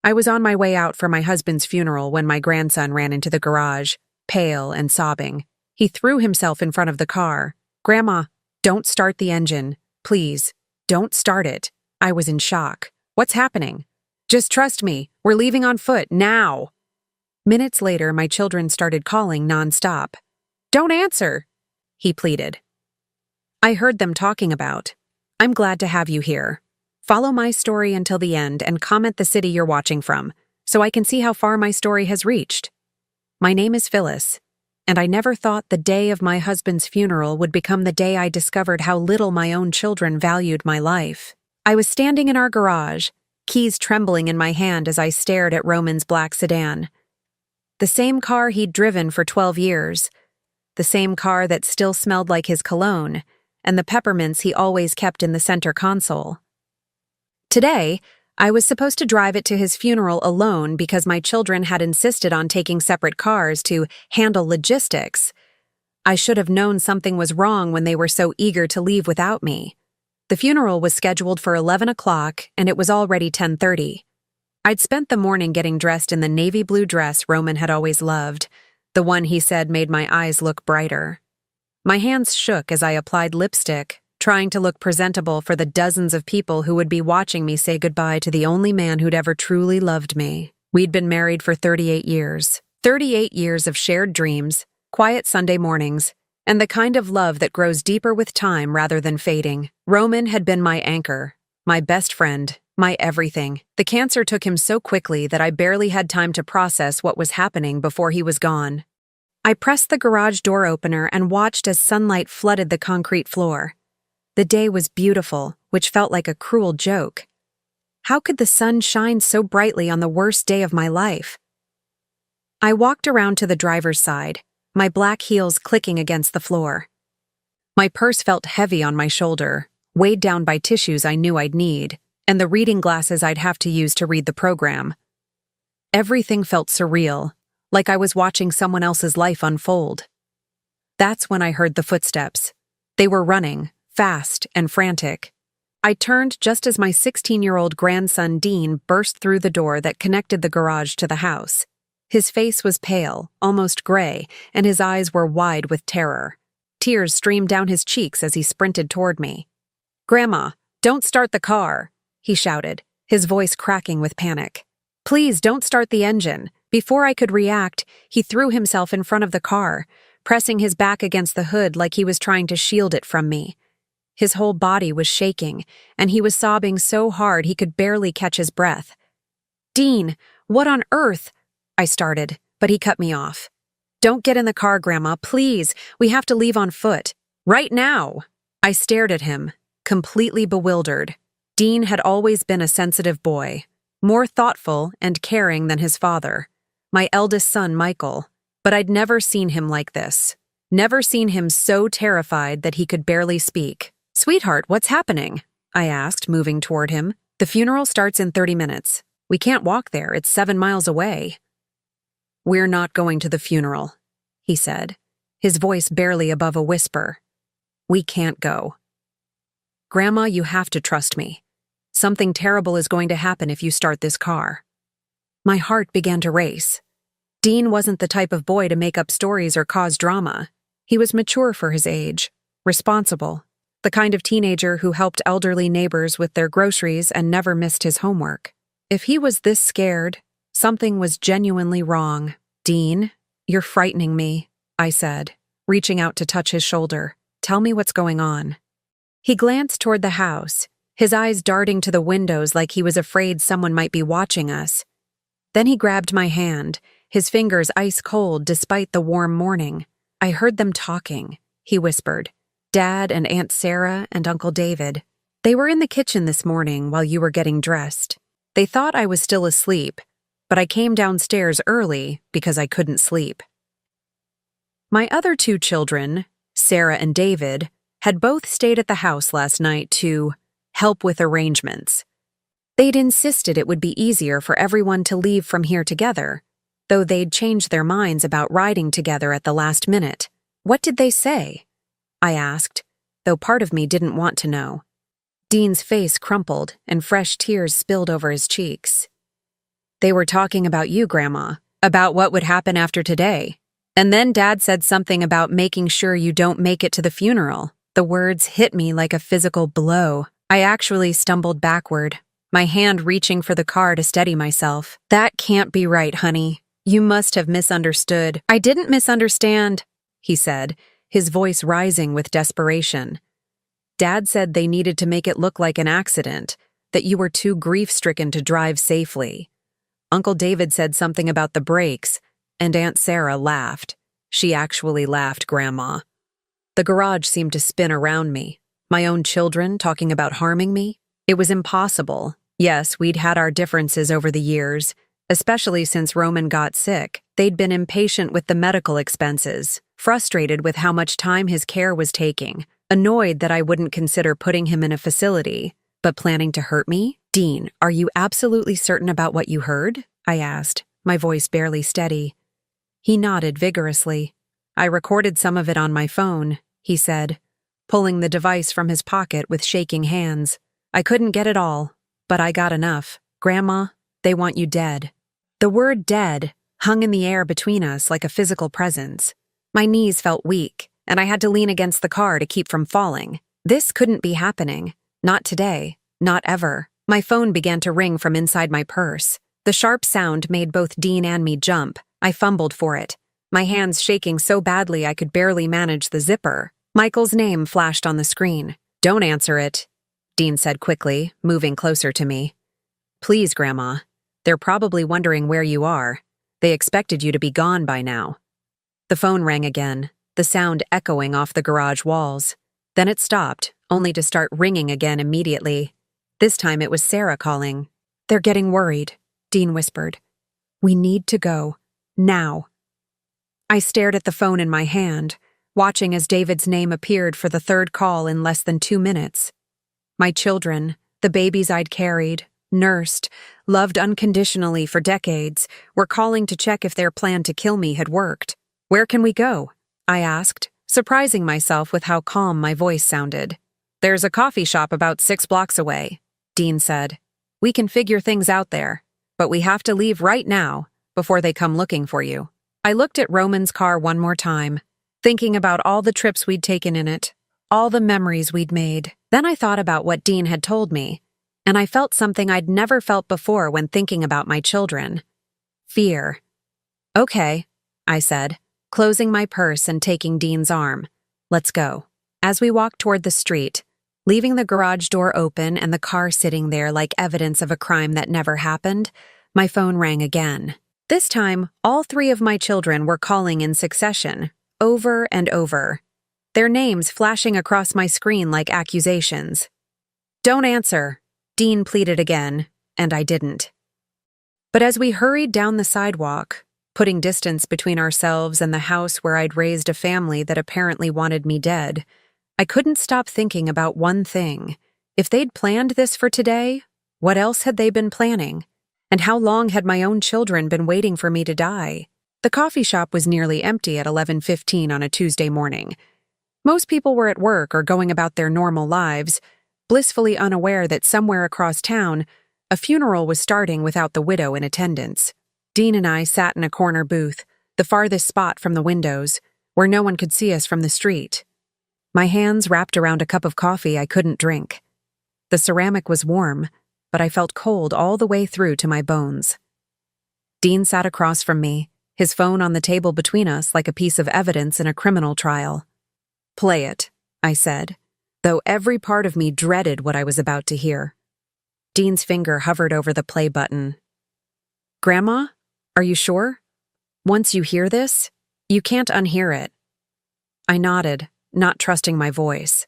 I was on my way out for my husband's funeral when my grandson ran into the garage, pale and sobbing. He threw himself in front of the car. "Grandma, don't start the engine. Please, don't start it." I was in shock. "What's happening?" "Just trust me. We're leaving on foot, now." Minutes later, my children started calling nonstop. "Don't answer," he pleaded. I heard them talking about, "I'm glad to have you here. Follow my story until the end and comment the city you're watching from, so I can see how far my story has reached. My name is Phyllis, and I never thought the day of my husband's funeral would become the day I discovered how little my own children valued my life." I was standing in our garage, keys trembling in my hand as I stared at Roman's black sedan. The same car he'd driven for 12 years, the same car that still smelled like his cologne, and the peppermints he always kept in the center console. Today, I was supposed to drive it to his funeral alone because my children had insisted on taking separate cars to handle logistics. I should have known something was wrong when they were so eager to leave without me. The funeral was scheduled for 11 o'clock, and it was already 10:30. I'd spent the morning getting dressed in the navy blue dress Roman had always loved, the one he said made my eyes look brighter. My hands shook as I applied lipstick, trying to look presentable for the dozens of people who would be watching me say goodbye to the only man who'd ever truly loved me. We'd been married for 38 years. 38 years of shared dreams, quiet Sunday mornings, and the kind of love that grows deeper with time rather than fading. Roman had been my anchor, my best friend, my everything. The cancer took him so quickly that I barely had time to process what was happening before he was gone. I pressed the garage door opener and watched as sunlight flooded the concrete floor. The day was beautiful, which felt like a cruel joke. How could the sun shine so brightly on the worst day of my life? I walked around to the driver's side, my black heels clicking against the floor. My purse felt heavy on my shoulder, weighed down by tissues I knew I'd need, and the reading glasses I'd have to use to read the program. Everything felt surreal, like I was watching someone else's life unfold. That's when I heard the footsteps. They were running, fast and frantic. I turned just as my 16-year-old grandson Dean burst through the door that connected the garage to the house. His face was pale, almost gray, and his eyes were wide with terror. Tears streamed down his cheeks as he sprinted toward me. "Grandma, don't start the car," he shouted, his voice cracking with panic. "Please don't start the engine." Before I could react, he threw himself in front of the car, pressing his back against the hood like he was trying to shield it from me. His whole body was shaking, and he was sobbing so hard he could barely catch his breath. "Dean, what on earth?" I started, but he cut me off. "Don't get in the car, Grandma, please. We have to leave on foot. Right now." I stared at him, completely bewildered. Dean had always been a sensitive boy, more thoughtful and caring than his father, my eldest son, Michael, but I'd never seen him like this. Never seen him so terrified that he could barely speak. "Sweetheart, what's happening?" I asked, moving toward him. "The funeral starts in 30 minutes. We can't walk there, it's 7 miles away." "We're not going to the funeral," he said, his voice barely above a whisper. "We can't go. Grandma, you have to trust me. Something terrible is going to happen if you start this car." My heart began to race. Dean wasn't the type of boy to make up stories or cause drama. He was mature for his age, responsible, the kind of teenager who helped elderly neighbors with their groceries and never missed his homework. If he was this scared, something was genuinely wrong. "Dean, you're frightening me," I said, reaching out to touch his shoulder. "Tell me what's going on." He glanced toward the house, his eyes darting to the windows like he was afraid someone might be watching us. Then he grabbed my hand, his fingers ice cold despite the warm morning. "I heard them talking," he whispered. "Dad and Aunt Sarah and Uncle David. They were in the kitchen this morning while you were getting dressed. They thought I was still asleep, but I came downstairs early because I couldn't sleep." My other 2 children, Sarah and David, had both stayed at the house last night to help with arrangements. They'd insisted it would be easier for everyone to leave from here together, though they'd changed their minds about riding together at the last minute. "What did they say?" I asked, though part of me didn't want to know. Dean's face crumpled and fresh tears spilled over his cheeks. They were talking about you, Grandma, about what would happen after today. And then Dad said something about making sure you don't make it to the funeral. The words hit me like a physical blow. I actually stumbled backward, my hand reaching for the car to steady myself. That can't be right, honey. You must have misunderstood. I didn't misunderstand, he said, his voice rising with desperation. Dad said they needed to make it look like an accident, that you were too grief-stricken to drive safely. Uncle David said something about the brakes, and Aunt Sarah laughed. She actually laughed, Grandma. The garage seemed to spin around me. My own children talking about harming me? It was impossible. Yes, we'd had our differences over the years, especially since Roman got sick. They'd been impatient with the medical expenses, frustrated with how much time his care was taking, annoyed that I wouldn't consider putting him in a facility, but planning to hurt me? Dean, are you absolutely certain about what you heard? I asked, my voice barely steady. He nodded vigorously. I recorded some of it on my phone, he said, pulling the device from his pocket with shaking hands. I couldn't get it all, but I got enough. Grandma, they want you dead. The word dead hung in the air between us like a physical presence. My knees felt weak, and I had to lean against the car to keep from falling. This couldn't be happening. Not today. Not ever. My phone began to ring from inside my purse. The sharp sound made both Dean and me jump. I fumbled for it, my hands shaking so badly I could barely manage the zipper. Michael's name flashed on the screen. Don't answer it, Dean said quickly, moving closer to me. Please, Grandma. They're probably wondering where you are. They expected you to be gone by now. The phone rang again, the sound echoing off the garage walls. Then it stopped, only to start ringing again immediately. This time it was Sarah calling. They're getting worried, Dean whispered. We need to go. Now. I stared at the phone in my hand, watching as David's name appeared for the third call in less than 2 minutes. My children, the babies I'd carried, nursed, loved unconditionally for decades, were calling to check if their plan to kill me had worked. Where can we go? I asked, surprising myself with how calm my voice sounded. There's a coffee shop about 6 blocks away, Dean said. We can figure things out there, but we have to leave right now before they come looking for you. I looked at Roman's car one more time, thinking about all the trips we'd taken in it, all the memories we'd made. Then I thought about what Dean had told me, and I felt something I'd never felt before when thinking about my children. Fear. Okay, I said, closing my purse and taking Dean's arm. Let's go. As we walked toward the street, leaving the garage door open and the car sitting there like evidence of a crime that never happened, my phone rang again. This time, all 3 of my children were calling in succession, over and over, their names flashing across my screen like accusations. Don't answer, Dean pleaded again, and I didn't. But as we hurried down the sidewalk, putting distance between ourselves and the house where I'd raised a family that apparently wanted me dead, I couldn't stop thinking about one thing. If they'd planned this for today, what else had they been planning? And how long had my own children been waiting for me to die? The coffee shop was nearly empty at 11:15 on a Tuesday morning. Most people were at work or going about their normal lives, blissfully unaware that somewhere across town, a funeral was starting without the widow in attendance. Dean and I sat in a corner booth, the farthest spot from the windows, where no one could see us from the street. My hands wrapped around a cup of coffee I couldn't drink. The ceramic was warm, but I felt cold all the way through to my bones. Dean sat across from me, his phone on the table between us like a piece of evidence in a criminal trial. Play it, I said, though every part of me dreaded what I was about to hear. Dean's finger hovered over the play button. Grandma, are you sure? Once you hear this, you can't unhear it. I nodded, not trusting my voice.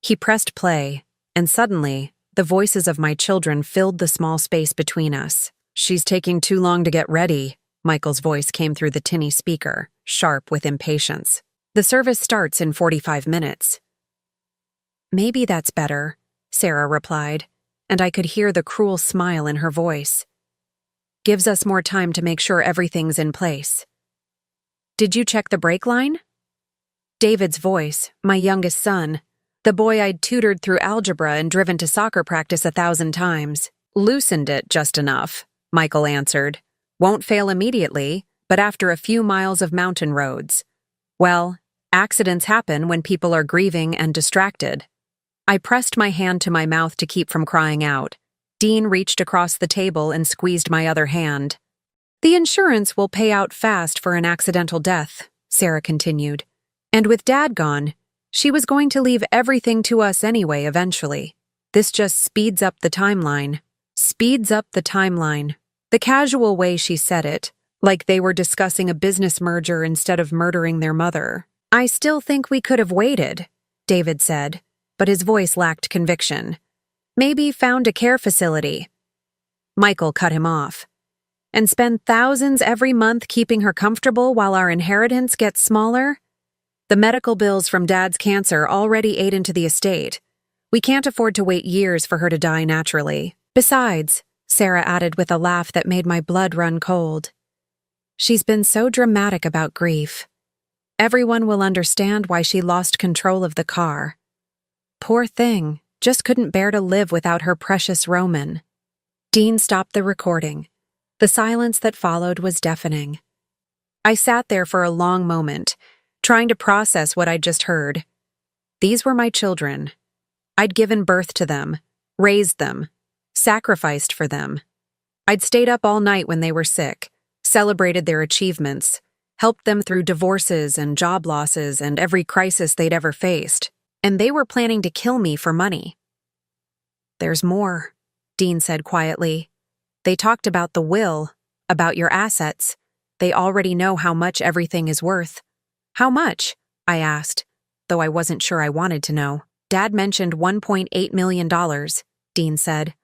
He pressed play, and suddenly, the voices of my children filled the small space between us. She's taking too long to get ready, Michael's voice came through the tinny speaker, sharp with impatience. The service starts in 45 minutes. Maybe that's better, Sarah replied, and I could hear the cruel smile in her voice. Gives us more time to make sure everything's in place. Did you check the brake line? David's voice, my youngest son, the boy I'd tutored through algebra and driven to soccer practice 1,000 times, loosened it just enough, Michael answered. Won't fail immediately, but after a few miles of mountain roads. Well, accidents happen when people are grieving and distracted. I pressed my hand to my mouth to keep from crying out. Dean reached across the table and squeezed my other hand. The insurance will pay out fast for an accidental death, Sarah continued. And with Dad gone, she was going to leave everything to us anyway eventually. This just speeds up the timeline. Speeds up the timeline. The casual way she said it, like they were discussing a business merger instead of murdering their mother. I still think we could have waited, David said, but his voice lacked conviction. Maybe found a care facility. Michael cut him off. And spend thousands every month keeping her comfortable while our inheritance gets smaller? The medical bills from Dad's cancer already ate into the estate. We can't afford to wait years for her to die naturally. Besides, Sarah added with a laugh that made my blood run cold, she's been so dramatic about grief. Everyone will understand why she lost control of the car. Poor thing, just couldn't bear to live without her precious Roman. Dean stopped the recording. The silence that followed was deafening. I sat there for a long moment, trying to process what I'd just heard. These were my children. I'd given birth to them, raised them, sacrificed for them. I'd stayed up all night when they were sick, celebrated their achievements, helped them through divorces and job losses and every crisis they'd ever faced, and they were planning to kill me for money. There's more, Dean said quietly. They talked about the will, about your assets. They already know how much everything is worth. How much? I asked, though I wasn't sure I wanted to know. Dad mentioned $1.8 million, Dean said.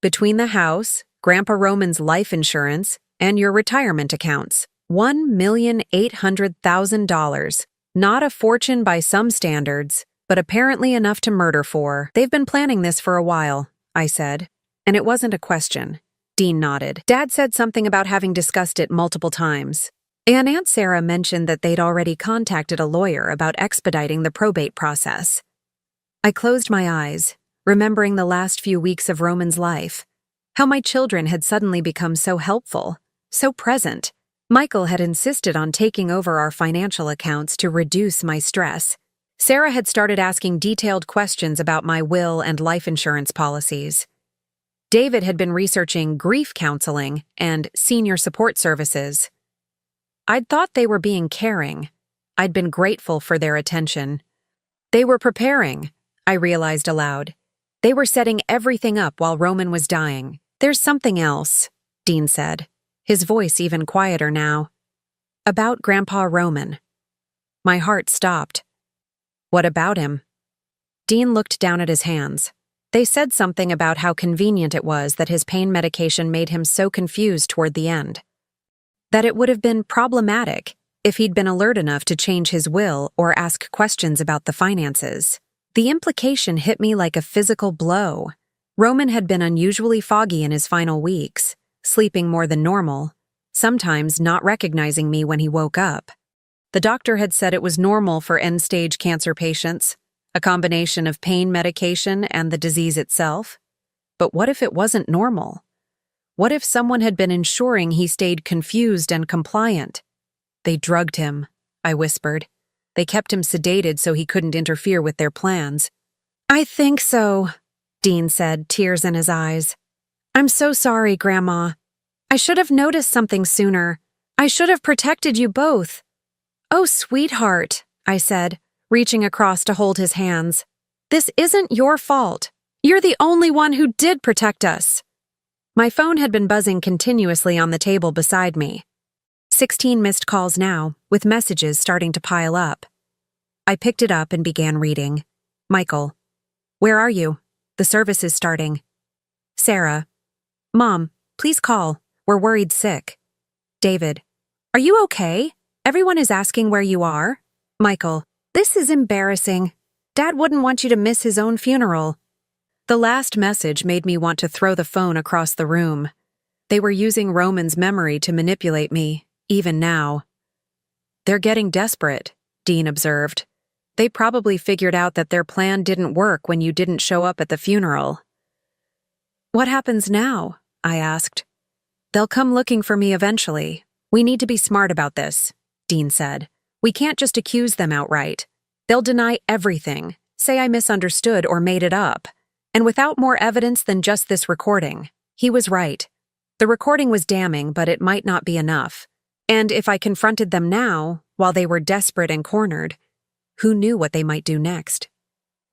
Between the house, Grandpa Roman's life insurance, and your retirement accounts. $1,800,000. Not a fortune by some standards, but apparently enough to murder for. They've been planning this for a while, I said. And it wasn't a question. Dean nodded. Dad said something about having discussed it multiple times. And Aunt Sarah mentioned that they'd already contacted a lawyer about expediting the probate process. I closed my eyes, remembering the last few weeks of Roman's life. How my children had suddenly become so helpful, so present. Michael had insisted on taking over our financial accounts to reduce my stress. Sarah had started asking detailed questions about my will and life insurance policies. David had been researching grief counseling and senior support services. I'd thought they were being caring. I'd been grateful for their attention. They were preparing, I realized aloud. They were setting everything up while Roman was dying. There's something else, Dean said, his voice even quieter now. About Grandpa Roman. My heart stopped. What about him? Dean looked down at his hands. They said something about how convenient it was that his pain medication made him so confused toward the end. That it would have been problematic if he'd been alert enough to change his will or ask questions about the finances. The implication hit me like a physical blow. Roman had been unusually foggy in his final weeks, sleeping more than normal, sometimes not recognizing me when he woke up. The doctor had said it was normal for end-stage cancer patients, a combination of pain medication and the disease itself. But what if it wasn't normal? What if someone had been ensuring he stayed confused and compliant? They drugged him, I whispered. They kept him sedated so he couldn't interfere with their plans. I think so, Dean said, tears in his eyes. I'm so sorry, Grandma. I should have noticed something sooner. I should have protected you both. Oh, sweetheart, I said, reaching across to hold his hands. This isn't your fault. You're the only one who did protect us. My phone had been buzzing continuously on the table beside me. 16 missed calls now, with messages starting to pile up. I picked it up and began reading. Michael. Where are you? The service is starting. Sarah. Mom, please call. We're worried sick. David. Are you okay? Everyone is asking where you are. Michael. This is embarrassing. Dad wouldn't want you to miss his own funeral. The last message made me want to throw the phone across the room. They were using Roman's memory to manipulate me, even now. They're getting desperate, Dean observed. They probably figured out that their plan didn't work when you didn't show up at the funeral. What happens now? I asked. They'll come looking for me eventually. We need to be smart about this, Dean said. We can't just accuse them outright. They'll deny everything, say I misunderstood or made it up. And without more evidence than just this recording. He was right. The recording was damning, but it might not be enough. And if I confronted them now, while they were desperate and cornered, who knew what they might do next?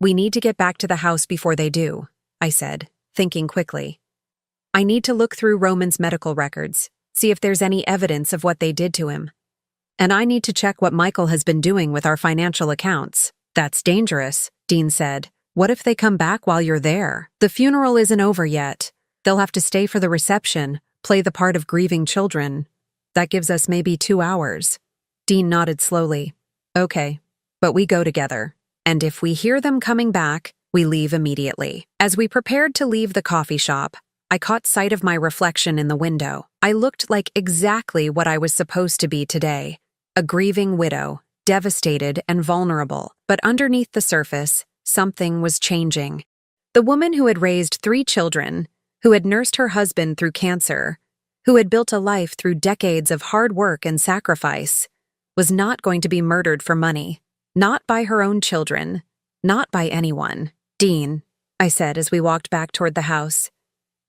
We need to get back to the house before they do, I said, thinking quickly. I need to look through Roman's medical records, see if there's any evidence of what they did to him. And I need to check what Michael has been doing with our financial accounts. That's dangerous, Dean said. What if they come back while you're there? The funeral isn't over yet. They'll have to stay for the reception, play the part of grieving children. That gives us maybe 2 hours. Dean nodded slowly. Okay, but we go together. And if we hear them coming back, we leave immediately. As we prepared to leave the coffee shop, I caught sight of my reflection in the window. I looked like exactly what I was supposed to be today. A grieving widow, devastated and vulnerable. But underneath the surface, something was changing. The woman who had raised 3 children, who had nursed her husband through cancer, who had built a life through decades of hard work and sacrifice, was not going to be murdered for money. Not by her own children. Not by anyone. Dean, I said as we walked back toward the house,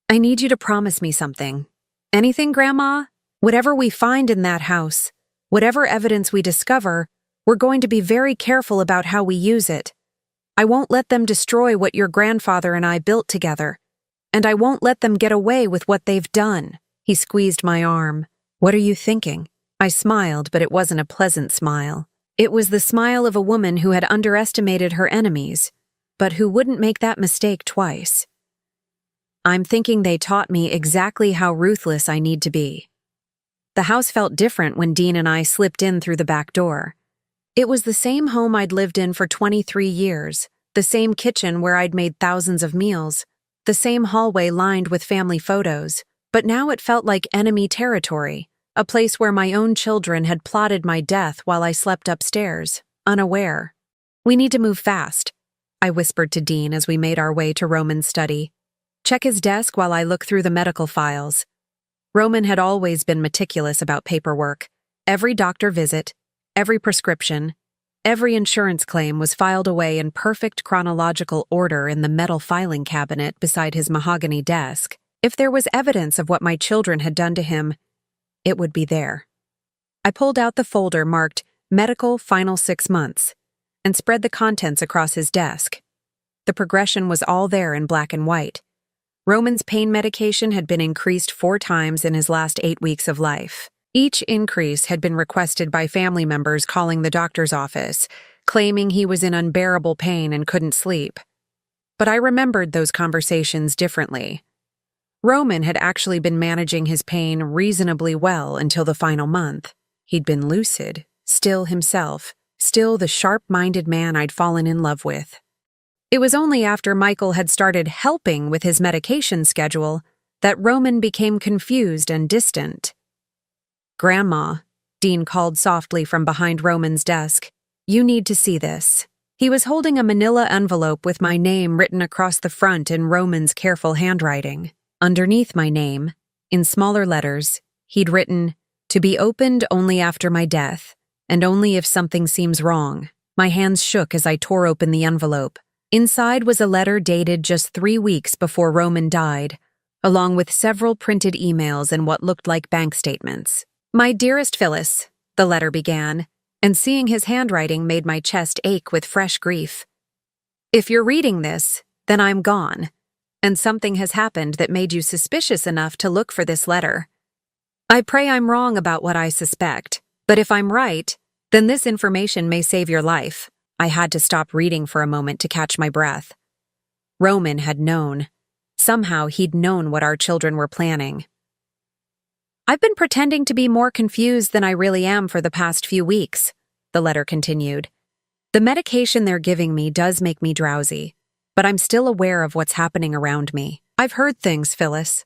I need you to promise me something. Anything, Grandma? Whatever we find in that house, whatever evidence we discover, we're going to be very careful about how we use it. I won't let them destroy what your grandfather and I built together. And I won't let them get away with what they've done. He squeezed my arm. What are you thinking? I smiled, but it wasn't a pleasant smile. It was the smile of a woman who had underestimated her enemies, but who wouldn't make that mistake twice. I'm thinking they taught me exactly how ruthless I need to be. The house felt different when Dean and I slipped in through the back door. It was the same home I'd lived in for 23 years, the same kitchen where I'd made thousands of meals, the same hallway lined with family photos, but now it felt like enemy territory, a place where my own children had plotted my death while I slept upstairs, unaware. We need to move fast, I whispered to Dean as we made our way to Roman's study. Check his desk while I look through the medical files. Roman had always been meticulous about paperwork. Every doctor visit, every prescription, every insurance claim was filed away in perfect chronological order in the metal filing cabinet beside his mahogany desk. If there was evidence of what my children had done to him, it would be there. I pulled out the folder marked Medical Final 6 Months and spread the contents across his desk. The progression was all there in black and white. Roman's pain medication had been increased 4 times in his last 8 weeks of life. Each increase had been requested by family members calling the doctor's office, claiming he was in unbearable pain and couldn't sleep. But I remembered those conversations differently. Roman had actually been managing his pain reasonably well until the final month. He'd been lucid, still himself, still the sharp-minded man I'd fallen in love with. It was only after Michael had started helping with his medication schedule that Roman became confused and distant. Grandma, Dean called softly from behind Roman's desk, you need to see this. He was holding a manila envelope with my name written across the front in Roman's careful handwriting. Underneath my name, in smaller letters, he'd written, to be opened only after my death, and only if something seems wrong. My hands shook as I tore open the envelope. Inside was a letter dated just 3 weeks before Roman died, along with several printed emails and what looked like bank statements. My dearest Phyllis, the letter began, and seeing his handwriting made my chest ache with fresh grief. If you're reading this, then I'm gone, and something has happened that made you suspicious enough to look for this letter. I pray I'm wrong about what I suspect, but if I'm right, then this information may save your life. I had to stop reading for a moment to catch my breath. Roman had known. Somehow he'd known what our children were planning. I've been pretending to be more confused than I really am for the past few weeks, the letter continued. The medication they're giving me does make me drowsy, but I'm still aware of what's happening around me. I've heard things, Phyllis.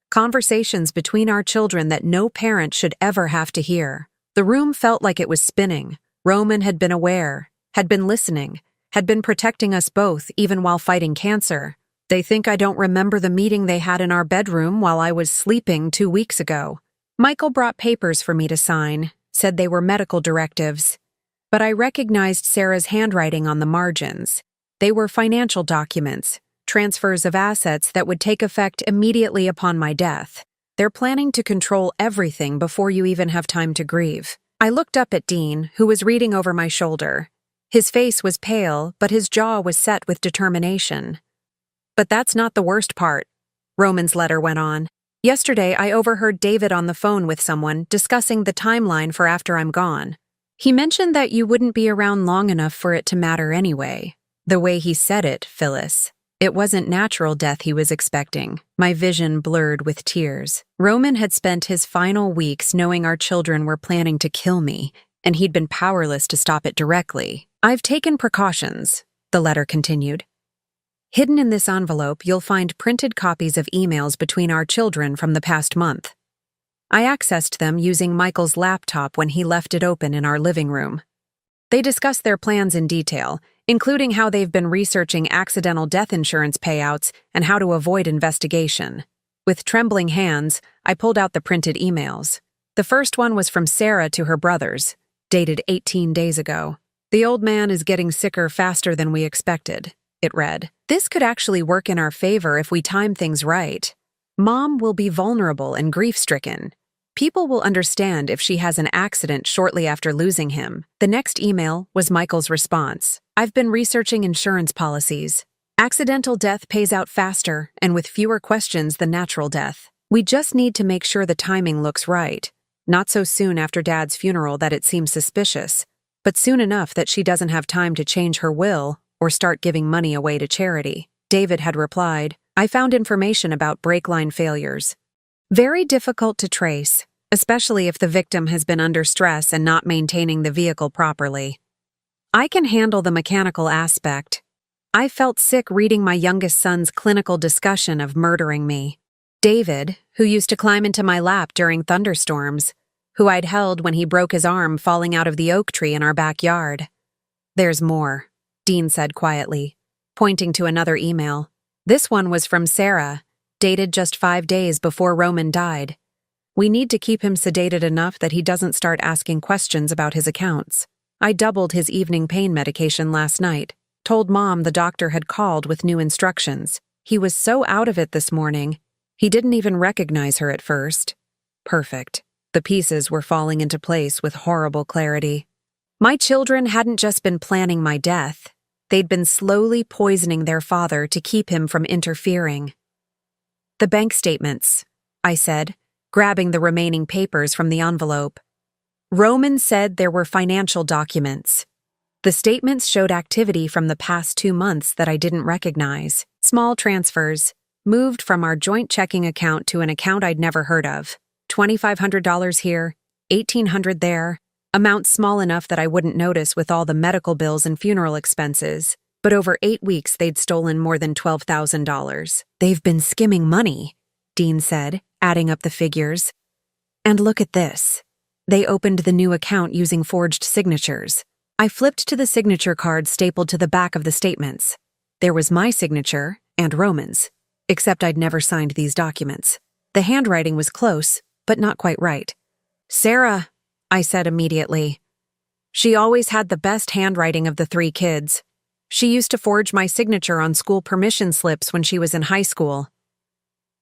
Conversations between our children that no parent should ever have to hear. The room felt like it was spinning. Roman had been aware, had been listening, had been protecting us both even while fighting cancer. They think I don't remember the meeting they had in our bedroom while I was sleeping 2 weeks ago. Michael brought papers for me to sign, said they were medical directives. But I recognized Sarah's handwriting on the margins. They were financial documents, transfers of assets that would take effect immediately upon my death. They're planning to control everything before you even have time to grieve. I looked up at Dean, who was reading over my shoulder. His face was pale, but his jaw was set with determination. But that's not the worst part, Roman's letter went on. Yesterday, I overheard David on the phone with someone discussing the timeline for after I'm gone. He mentioned that you wouldn't be around long enough for it to matter anyway. The way he said it, Phyllis. It wasn't natural death he was expecting. My vision blurred with tears. Roman had spent his final weeks knowing our children were planning to kill me, and he'd been powerless to stop it directly. I've taken precautions, the letter continued. Hidden in this envelope, you'll find printed copies of emails between our children from the past month. I accessed them using Michael's laptop when he left it open in our living room. They discussed their plans in detail, including how they've been researching accidental death insurance payouts and how to avoid investigation. With trembling hands, I pulled out the printed emails. The first one was from Sarah to her brothers, dated 18 days ago. The old man is getting sicker faster than we expected, it read. This could actually work in our favor if we time things right. Mom will be vulnerable and grief-stricken. People will understand if she has an accident shortly after losing him. The next email was Michael's response. I've been researching insurance policies. Accidental death pays out faster and with fewer questions than natural death. We just need to make sure the timing looks right. Not so soon after Dad's funeral that it seems suspicious, but soon enough that she doesn't have time to change her will or start giving money away to charity. David had replied, I found information about brake line failures. Very difficult to trace, especially if the victim has been under stress and not maintaining the vehicle properly. I can handle the mechanical aspect. I felt sick reading my youngest son's clinical discussion of murdering me. David, who used to climb into my lap during thunderstorms, who I'd held when he broke his arm falling out of the oak tree in our backyard. There's more, Dean said quietly, pointing to another email. This one was from Sarah, dated just 5 days before Roman died. We need to keep him sedated enough that he doesn't start asking questions about his accounts. I doubled his evening pain medication last night, told Mom the doctor had called with new instructions. He was so out of it this morning, he didn't even recognize her at first. Perfect. The pieces were falling into place with horrible clarity. My children hadn't just been planning my death. They'd been slowly poisoning their father to keep him from interfering. The bank statements, I said, grabbing the remaining papers from the envelope. Roman said there were financial documents. The statements showed activity from the past 2 months that I didn't recognize. Small transfers, moved from our joint checking account to an account I'd never heard of. $2,500 here, $1,800 there. Amounts small enough that I wouldn't notice with all the medical bills and funeral expenses, but over 8 weeks they'd stolen more than $12,000. They've been skimming money, Dean said, adding up the figures. And look at this. They opened the new account using forged signatures. I flipped to the signature card stapled to the back of the statements. There was my signature and Roman's, except I'd never signed these documents. The handwriting was close, but not quite right. Sarah, I said immediately. She always had the best handwriting of the 3 kids. She used to forge my signature on school permission slips when she was in high school.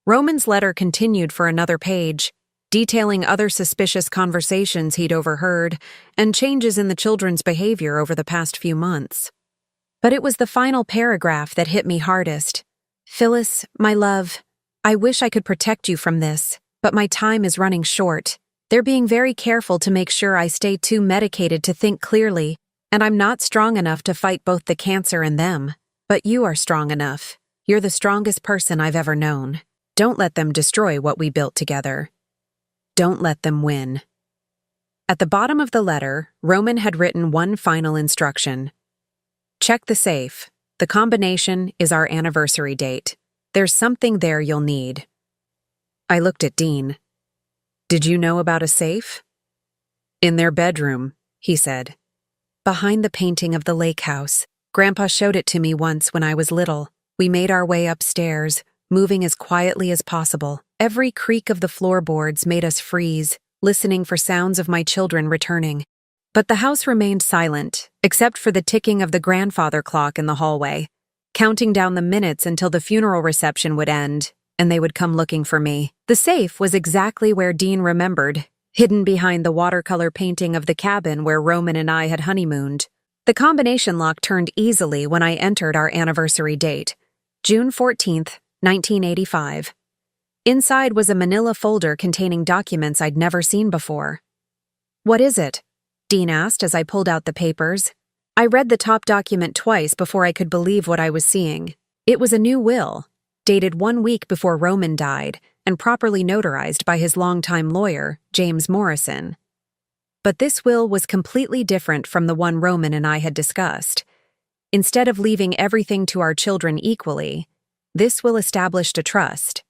Roman's letter continued for another page, detailing other suspicious conversations he'd overheard and changes in the children's behavior over the past few months. But it was the final paragraph that hit me hardest. Phyllis, my love, I wish I could protect you from this, but my time is running short. They're being very careful to make sure I stay too medicated to think clearly, and I'm not strong enough to fight both the cancer and them. But you are strong enough. You're the strongest person I've ever known. Don't let them destroy what we built together. Don't let them win. At the bottom of the letter, Roman had written one final instruction. Check the safe. The combination is our anniversary date. There's something there you'll need. I looked at Dean. Did you know about a safe? In their bedroom, he said. Behind the painting of the lake house. Grandpa showed it to me once when I was little. We made our way upstairs, moving as quietly as possible. Every creak of the floorboards made us freeze, listening for sounds of my children returning. But the house remained silent, except for the ticking of the grandfather clock in the hallway, counting down the minutes until the funeral reception would end, and they would come looking for me. The safe was exactly where Dean remembered, hidden behind the watercolor painting of the cabin where Roman and I had honeymooned. The combination lock turned easily when I entered our anniversary date, June 14th, 1985. Inside was a manila folder containing documents I'd never seen before. "What is it?" Dean asked as I pulled out the papers. I read the top document twice before I could believe what I was seeing. It was a new will, dated 1 week before Roman died and properly notarized by his longtime lawyer, James Morrison. But this will was completely different from the one Roman and I had discussed. Instead of leaving everything to our children equally, this will established a trust.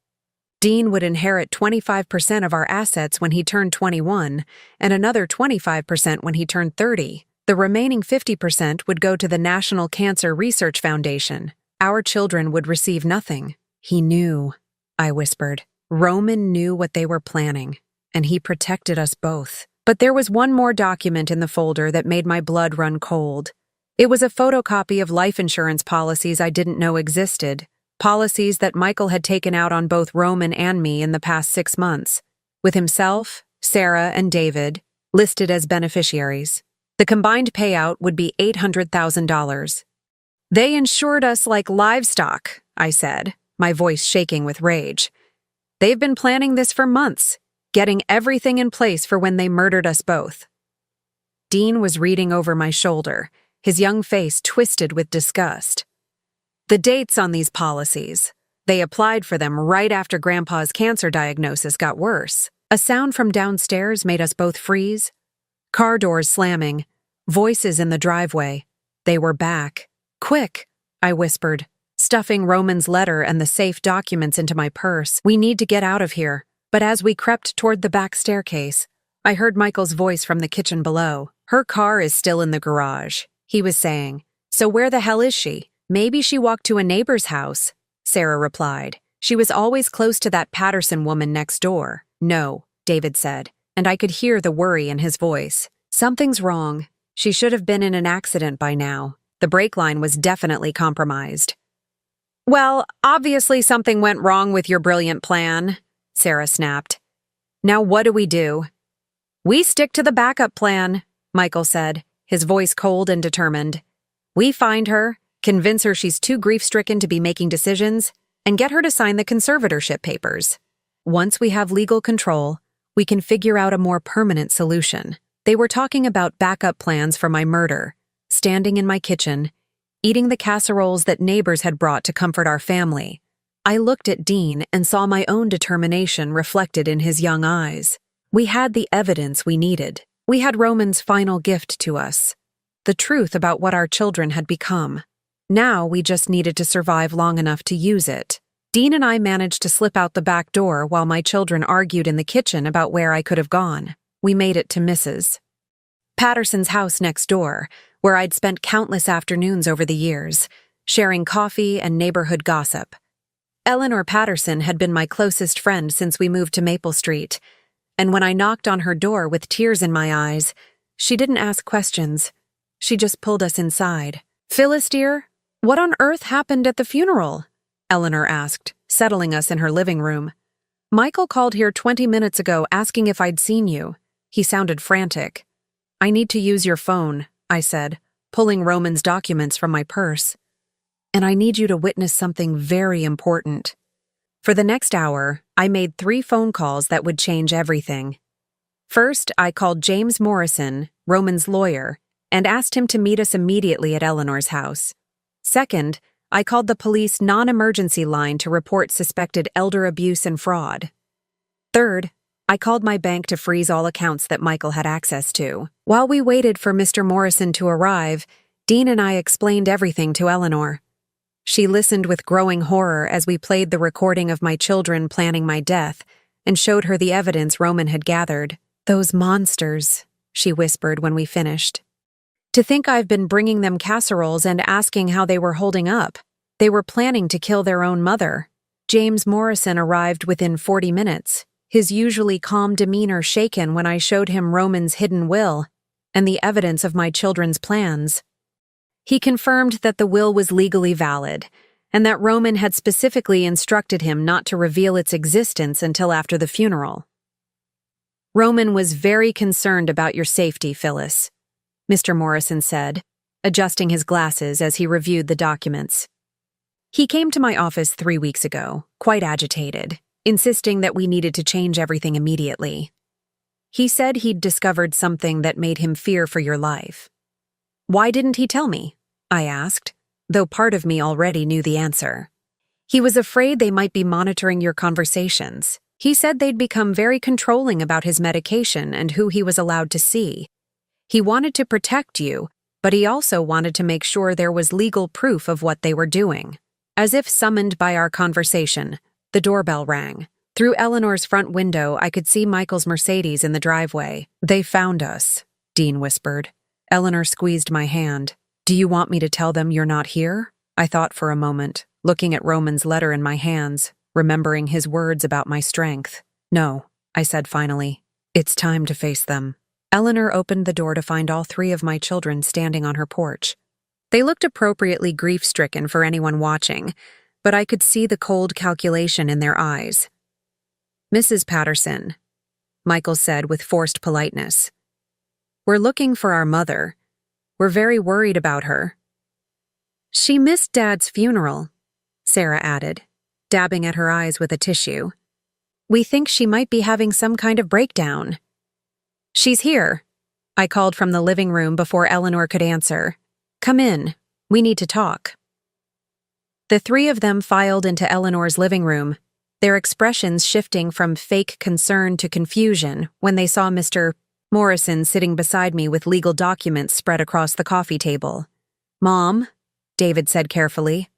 Dean would inherit 25% of our assets when he turned 21, and another 25% when he turned 30. The remaining 50% would go to the National Cancer Research Foundation. Our children would receive nothing. He knew, I whispered. Roman knew what they were planning, and he protected us both. But there was one more document in the folder that made my blood run cold. It was a photocopy of life insurance policies I didn't know existed. Policies that Michael had taken out on both Roman and me in the past 6 months, with himself, Sarah, and David listed as beneficiaries. The combined payout would be $800,000. "They insured us like livestock," I said, my voice shaking with rage. "They've been planning this for months, getting everything in place for when they murdered us both." Dean was reading over my shoulder, his young face twisted with disgust. "The dates on these policies. They applied for them right after Grandpa's cancer diagnosis got worse." A sound from downstairs made us both freeze. Car doors slamming, voices in the driveway. They were back. "Quick," I whispered, stuffing Roman's letter and the safe documents into my purse. "We need to get out of here." But as we crept toward the back staircase, I heard Michael's voice from the kitchen below. "Her car is still in the garage," he was saying. "So where the hell is she?" "Maybe she walked to a neighbor's house," Sarah replied. "She was always close to that Patterson woman next door." "No," David said, and I could hear the worry in his voice. "Something's wrong. She should have been in an accident by now. The brake line was definitely compromised." "Well, obviously something went wrong with your brilliant plan," Sarah snapped. "Now what do we do?" "We stick to the backup plan," Michael said, his voice cold and determined. "We find her, convince her she's too grief-stricken to be making decisions, and get her to sign the conservatorship papers. Once we have legal control, we can figure out a more permanent solution." They were talking about backup plans for my murder, standing in my kitchen, eating the casseroles that neighbors had brought to comfort our family. I looked at Dean and saw my own determination reflected in his young eyes. We had the evidence we needed. We had Roman's final gift to us, the truth about what our children had become. Now we just needed to survive long enough to use it. Dean and I managed to slip out the back door while my children argued in the kitchen about where I could have gone. We made it to Mrs. Patterson's house next door, where I'd spent countless afternoons over the years, sharing coffee and neighborhood gossip. Eleanor Patterson had been my closest friend since we moved to Maple Street, and when I knocked on her door with tears in my eyes, she didn't ask questions. She just pulled us inside. "Phyllis, dear, what on earth happened at the funeral?" Eleanor asked, settling us in her living room. "Michael called here 20 minutes ago asking if I'd seen you. He sounded frantic." "I need to use your phone," I said, pulling Roman's documents from my purse. "And I need you to witness something very important." For the next hour, I made 3 phone calls that would change everything. First, I called James Morrison, Roman's lawyer, and asked him to meet us immediately at Eleanor's house. Second, I called the police non-emergency line to report suspected elder abuse and fraud. Third, I called my bank to freeze all accounts that Michael had access to. While we waited for Mr. Morrison to arrive, Dean and I explained everything to Eleanor. She listened with growing horror as we played the recording of my children planning my death and showed her the evidence Roman had gathered. "Those monsters," she whispered when we finished. "To think I've been bringing them casseroles and asking how they were holding up." They were planning to kill their own mother. James Morrison arrived within 40 minutes, his usually calm demeanor shaken when I showed him Roman's hidden will and the evidence of my children's plans. He confirmed that the will was legally valid, and that Roman had specifically instructed him not to reveal its existence until after the funeral. "Roman was very concerned about your safety, Phyllis," Mr. Morrison said, adjusting his glasses as he reviewed the documents. "He came to my office 3 weeks ago, quite agitated, insisting that we needed to change everything immediately. He said he'd discovered something that made him fear for your life." "Why didn't he tell me?" I asked, though part of me already knew the answer. "He was afraid they might be monitoring your conversations. He said they'd become very controlling about his medication and who he was allowed to see. He wanted to protect you, but he also wanted to make sure there was legal proof of what they were doing." As if summoned by our conversation, the doorbell rang. Through Eleanor's front window, I could see Michael's Mercedes in the driveway. "They found us," Dean whispered. Eleanor squeezed my hand. "Do you want me to tell them you're not here?" I thought for a moment, looking at Roman's letter in my hands, remembering his words about my strength. "No," I said finally. "It's time to face them." Eleanor opened the door to find all 3 of my children standing on her porch. They looked appropriately grief-stricken for anyone watching, but I could see the cold calculation in their eyes. "Mrs. Patterson," Michael said with forced politeness, "we're looking for our mother. We're very worried about her." "She missed Dad's funeral," Sarah added, dabbing at her eyes with a tissue. "We think she might be having some kind of breakdown." "She's here," I called from the living room before Eleanor could answer. "Come in. We need to talk." The 3 of them filed into Eleanor's living room, their expressions shifting from fake concern to confusion when they saw Mr. Morrison sitting beside me with legal documents spread across the coffee table. "Mom," David said carefully,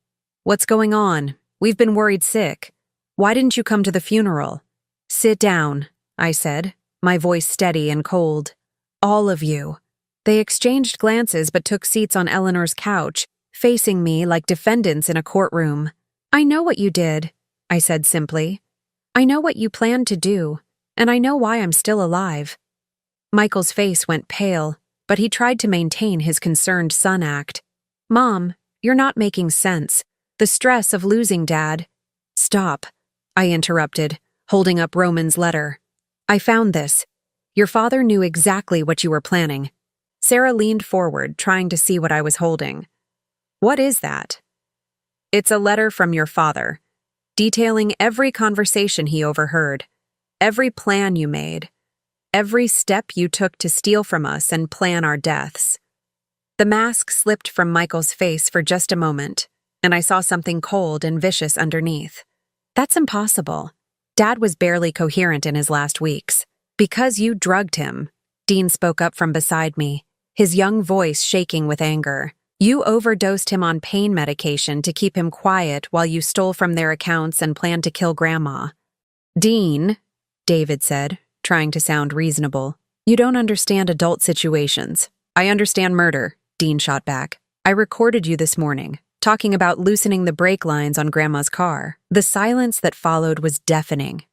"what's going on? We've been worried sick. Why didn't you come to the funeral?" "Sit down," I said, my voice steady and cold. "All of you." They exchanged glances but took seats on Eleanor's couch, facing me like defendants in a courtroom. "I know what you did," I said simply. "I know what you planned to do, and I know why I'm still alive." Michael's face went pale, but he tried to maintain his concerned son act. "Mom, you're not making sense. The stress of losing Dad—" "Stop," I interrupted, holding up Roman's letter. "I found this. Your father knew exactly what you were planning." Sarah leaned forward, trying to see what I was holding. "What is that?" "It's a letter from your father, detailing every conversation he overheard, every plan you made, every step you took to steal from us and plan our deaths." The mask slipped from Michael's face for just a moment, and I saw something cold and vicious underneath. "That's impossible. Dad was barely coherent in his last weeks. Because you drugged him," Dean spoke up from beside me, his young voice shaking with anger. "You overdosed him on pain medication to keep him quiet while you stole from their accounts and planned to kill Grandma." "Dean," David said, trying to sound reasonable, "you don't understand adult situations." "I understand murder," Dean shot back. "I recorded you this morning, talking about loosening the brake lines on Grandma's car." The silence that followed was deafening.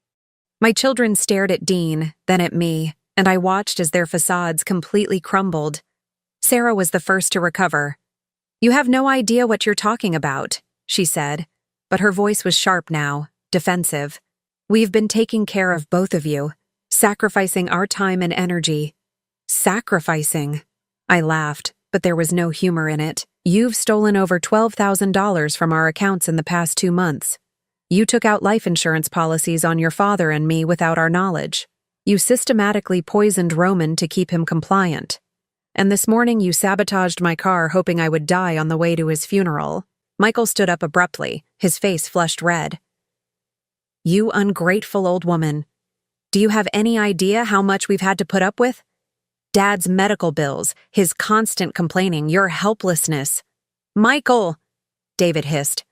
My children stared at Dean, then at me, and I watched as their facades completely crumbled. Sarah was the first to recover. "You have no idea what you're talking about," she said, but her voice was sharp now, defensive. "We've been taking care of both of you, sacrificing our time and energy." "Sacrificing?" I laughed, but there was no humor in it. "You've stolen over $12,000 from our accounts in the past 2 months. You took out life insurance policies on your father and me without our knowledge. You systematically poisoned Roman to keep him compliant. And this morning you sabotaged my car hoping I would die on the way to his funeral." Michael stood up abruptly, his face flushed red. "You ungrateful old woman. Do you have any idea how much we've had to put up with? Dad's medical bills, his constant complaining, your helplessness." "Michael!" David hissed,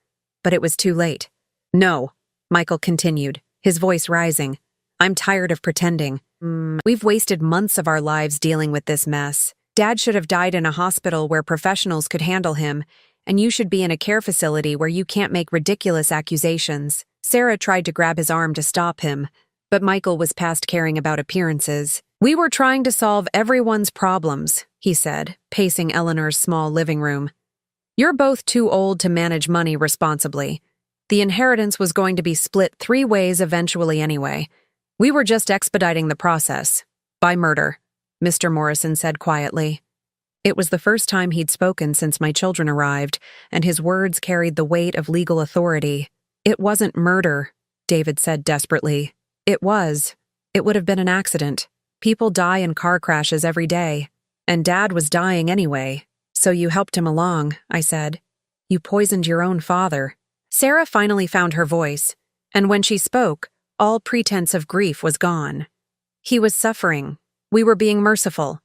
but it was too late. "No," Michael continued, his voice rising. "I'm tired of pretending. We've wasted months of our lives dealing with this mess. Dad should have died in a hospital where professionals could handle him, and you should be in a care facility where you can't make ridiculous accusations. Sarah tried to grab his arm to stop him, but Michael was past caring about appearances. We were trying to solve everyone's problems, he said, pacing Eleanor's small living room. You're both too old to manage money responsibly. The inheritance was going to be split 3 ways eventually anyway. We were just expediting the process. By murder, Mr. Morrison said quietly. It was the first time he'd spoken since my children arrived, and his words carried the weight of legal authority. It wasn't murder, David said desperately. It was. It would have been an accident. People die in car crashes every day. And Dad was dying anyway. So you helped him along, I said. You poisoned your own father. Sarah finally found her voice, and when she spoke, all pretense of grief was gone. He was suffering. We were being merciful.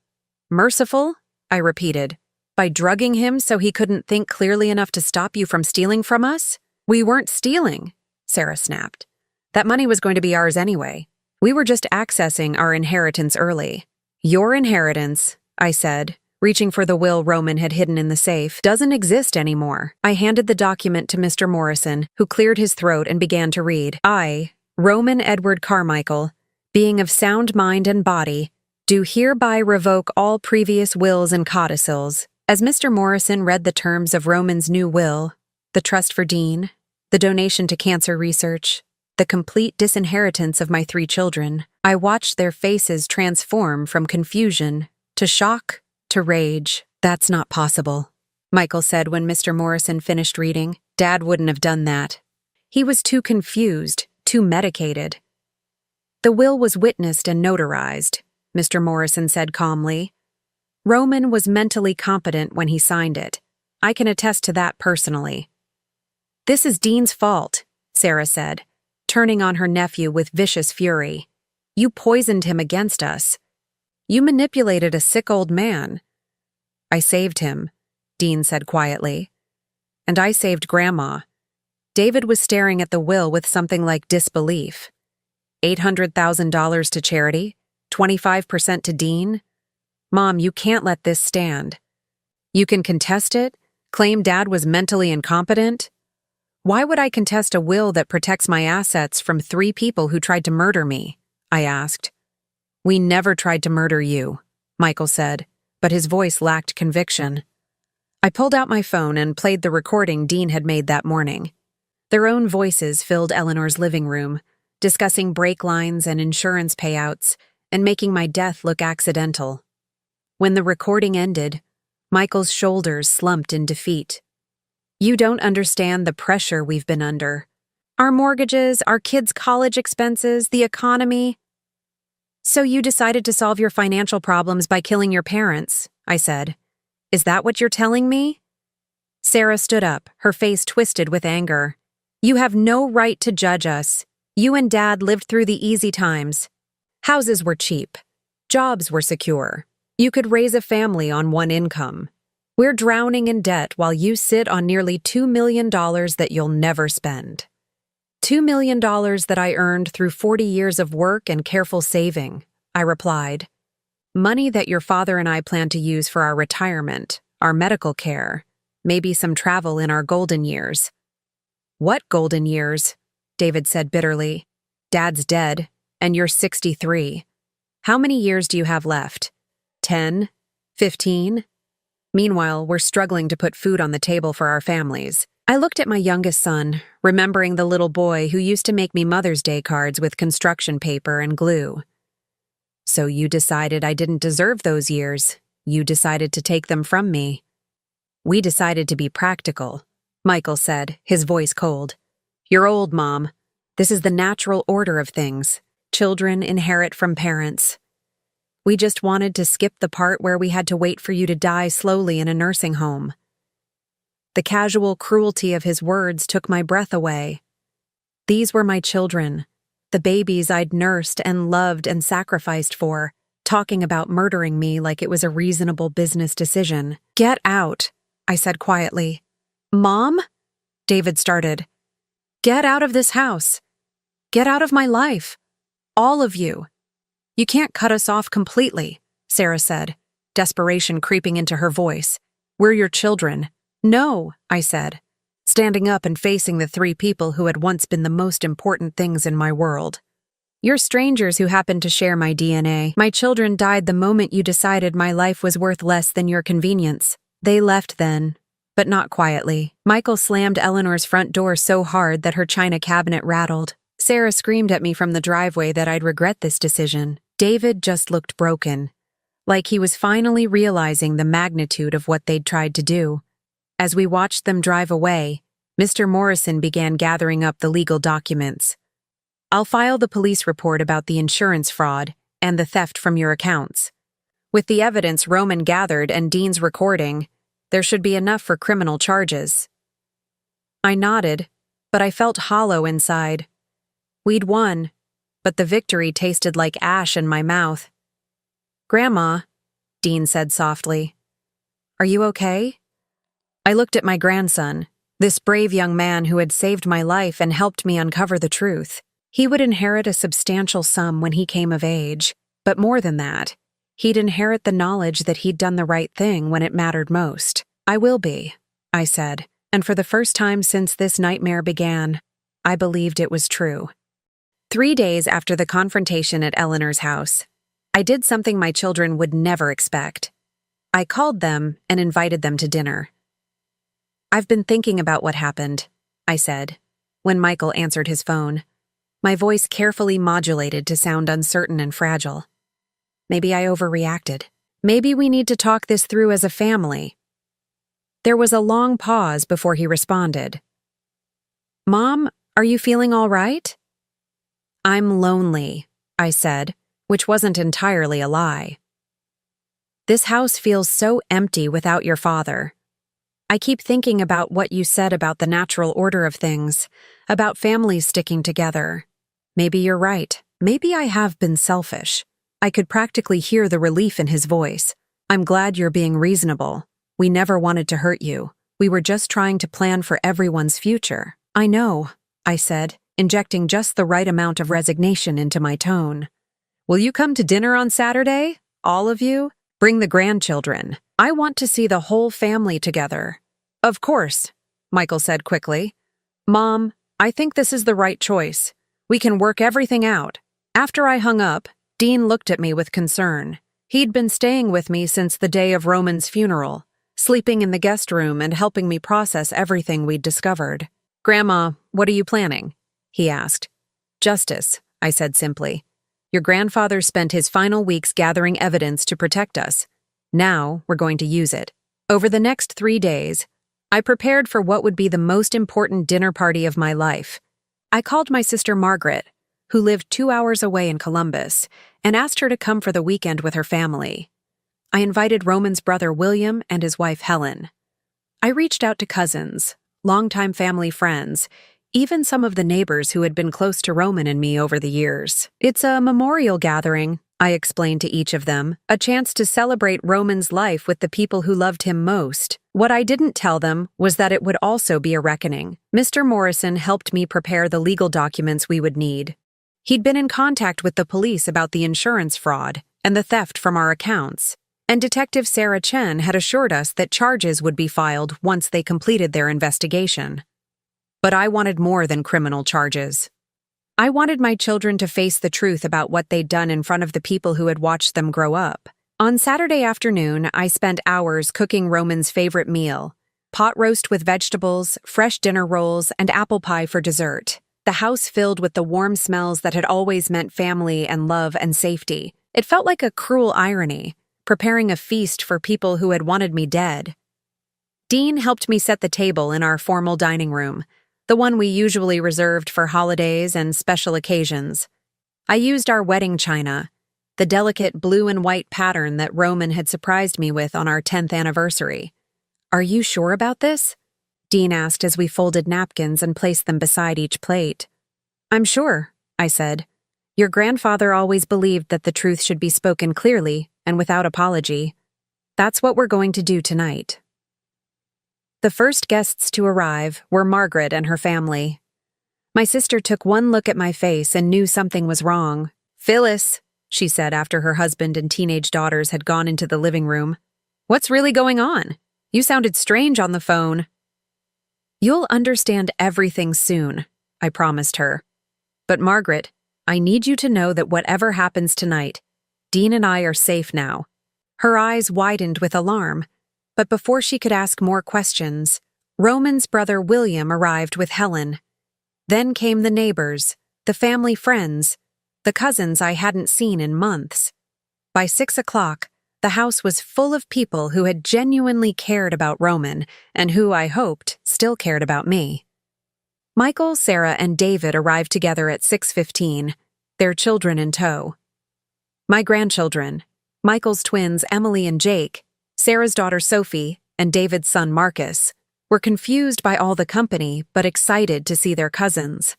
Merciful? I repeated. By drugging him so he couldn't think clearly enough to stop you from stealing from us? We weren't stealing, Sarah snapped. That money was going to be ours anyway. We were just accessing our inheritance early. Your inheritance, I said, reaching for the will Roman had hidden in the safe, doesn't exist anymore. I handed the document to Mr. Morrison, who cleared his throat and began to read. I, Roman Edward Carmichael, being of sound mind and body, do hereby revoke all previous wills and codicils. As Mr. Morrison read the terms of Roman's new will, the trust for Dean, the donation to cancer research, the complete disinheritance of my 3 children, I watched their faces transform from confusion to shock to rage. That's not possible, Michael said when Mr. Morrison finished reading. Dad wouldn't have done that. He was too confused, too medicated. The will was witnessed and notarized, Mr. Morrison said calmly. Roman was mentally competent when he signed it. I can attest to that personally. This is Dean's fault, Sarah said, turning on her nephew with vicious fury. You poisoned him against us. You manipulated a sick old man. I saved him, Dean said quietly. And I saved Grandma. David was staring at the will with something like disbelief. $800,000 to charity? 25% to Dean? Mom, you can't let this stand. You can contest it? Claim Dad was mentally incompetent? Why would I contest a will that protects my assets from 3 people who tried to murder me? I asked. We never tried to murder you, Michael said, but his voice lacked conviction. I pulled out my phone and played the recording Dean had made that morning. Their own voices filled Eleanor's living room, discussing brake lines and insurance payouts, and making my death look accidental. When the recording ended, Michael's shoulders slumped in defeat. You don't understand the pressure we've been under. Our mortgages, our kids' college expenses, the economy. So you decided to solve your financial problems by killing your parents, I said. Is that what you're telling me? Sarah stood up, her face twisted with anger. You have no right to judge us. You and Dad lived through the easy times. Houses were cheap. Jobs were secure. You could raise a family on one income. We're drowning in debt while you sit on nearly $2 million that you'll never spend. $2 million that I earned through 40 years of work and careful saving, I replied. Money that your father and I plan to use for our retirement, our medical care, maybe some travel in our golden years. What golden years? David said bitterly. Dad's dead, and you're 63. How many years do you have left? 10? 15? Meanwhile, we're struggling to put food on the table for our families. I looked at my youngest son, remembering the little boy who used to make me Mother's Day cards with construction paper and glue. So you decided I didn't deserve those years. You decided to take them from me. We decided to be practical, Michael said, his voice cold. You're old, Mom. This is the natural order of things. Children inherit from parents. We just wanted to skip the part where we had to wait for you to die slowly in a nursing home. The casual cruelty of his words took my breath away. These were my children, the babies I'd nursed and loved and sacrificed for, talking about murdering me like it was a reasonable business decision. Get out, I said quietly. Mom? David started. Get out of this house. Get out of my life. All of you. You can't cut us off completely, Sarah said, desperation creeping into her voice. We're your children. No, I said, standing up and facing the three people who had once been the most important things in my world. You're strangers who happen to share my DNA. My children died the moment you decided my life was worth less than your convenience. They left then, but not quietly. Michael slammed Eleanor's front door so hard that her china cabinet rattled. Sarah screamed at me from the driveway that I'd regret this decision. David just looked broken, like he was finally realizing the magnitude of what they'd tried to do. As we watched them drive away, Mr. Morrison began gathering up the legal documents. I'll file the police report about the insurance fraud and the theft from your accounts. With the evidence Roman gathered and Dean's recording, there should be enough for criminal charges. I nodded, but I felt hollow inside. We'd won, but the victory tasted like ash in my mouth. Grandma, Dean said softly, are you okay? I looked at my grandson, this brave young man who had saved my life and helped me uncover the truth. He would inherit a substantial sum when he came of age, but more than that, he'd inherit the knowledge that he'd done the right thing when it mattered most. I will be, I said, and for the first time since this nightmare began, I believed it was true. 3 days after the confrontation at Eleanor's house, I did something my children would never expect. I called them and invited them to dinner. I've been thinking about what happened, I said, when Michael answered his phone. My voice carefully modulated to sound uncertain and fragile. Maybe I overreacted. Maybe we need to talk this through as a family. There was a long pause before he responded. Mom, are you feeling all right? I'm lonely, I said, which wasn't entirely a lie. This house feels so empty without your father. I keep thinking about what you said about the natural order of things, about families sticking together. Maybe you're right. Maybe I have been selfish. I could practically hear the relief in his voice. I'm glad you're being reasonable. We never wanted to hurt you. We were just trying to plan for everyone's future. I know, I said, injecting just the right amount of resignation into my tone. Will you come to dinner on Saturday? All of you? Bring the grandchildren. I want to see the whole family together. Of course, Michael said quickly. Mom, I think this is the right choice. We can work everything out. After I hung up, Dean looked at me with concern. He'd been staying with me since the day of Roman's funeral, sleeping in the guest room and helping me process everything we'd discovered. Grandma, what are you planning? He asked. Justice, I said simply. Your grandfather spent his final weeks gathering evidence to protect us. Now we're going to use it. Over the next 3 days, I prepared for what would be the most important dinner party of my life. I called my sister Margaret, who lived 2 hours away in Columbus, and asked her to come for the weekend with her family. I invited Roman's brother William and his wife Helen. I reached out to cousins, longtime family friends, even some of the neighbors who had been close to Roman and me over the years. It's a memorial gathering, I explained to each of them, a chance to celebrate Roman's life with the people who loved him most. What I didn't tell them was that it would also be a reckoning. Mr. Morrison helped me prepare the legal documents we would need. He'd been in contact with the police about the insurance fraud and the theft from our accounts, and Detective Sarah Chen had assured us that charges would be filed once they completed their investigation. But I wanted more than criminal charges. I wanted my children to face the truth about what they'd done in front of the people who had watched them grow up. On Saturday afternoon, I spent hours cooking Roman's favorite meal, pot roast with vegetables, fresh dinner rolls, and apple pie for dessert. The house filled with the warm smells that had always meant family and love and safety. It felt like a cruel irony, preparing a feast for people who had wanted me dead. Dean helped me set the table in our formal dining room, the one we usually reserved for holidays and special occasions. I used our wedding china, the delicate blue and white pattern that Roman had surprised me with on our 10th anniversary. Are you sure about this? Dean asked as we folded napkins and placed them beside each plate. I'm sure, I said. Your grandfather always believed that the truth should be spoken clearly and without apology. That's what we're going to do tonight. The first guests to arrive were Margaret and her family. My sister took one look at my face and knew something was wrong. Phyllis, she said after her husband and teenage daughters had gone into the living room. What's really going on? You sounded strange on the phone. You'll understand everything soon, I promised her. But Margaret, I need you to know that whatever happens tonight, Dean and I are safe now. Her eyes widened with alarm, but before she could ask more questions, Roman's brother William arrived with Helen. Then came the neighbors, the family friends, the cousins I hadn't seen in months. By 6 o'clock, the house was full of people who had genuinely cared about Roman and who, I hoped, still cared about me. Michael, Sarah, and David arrived together at 6:15, their children in tow. My grandchildren, Michael's twins Emily and Jake, Sarah's daughter Sophie, and David's son Marcus, were confused by all the company but excited to see their cousins.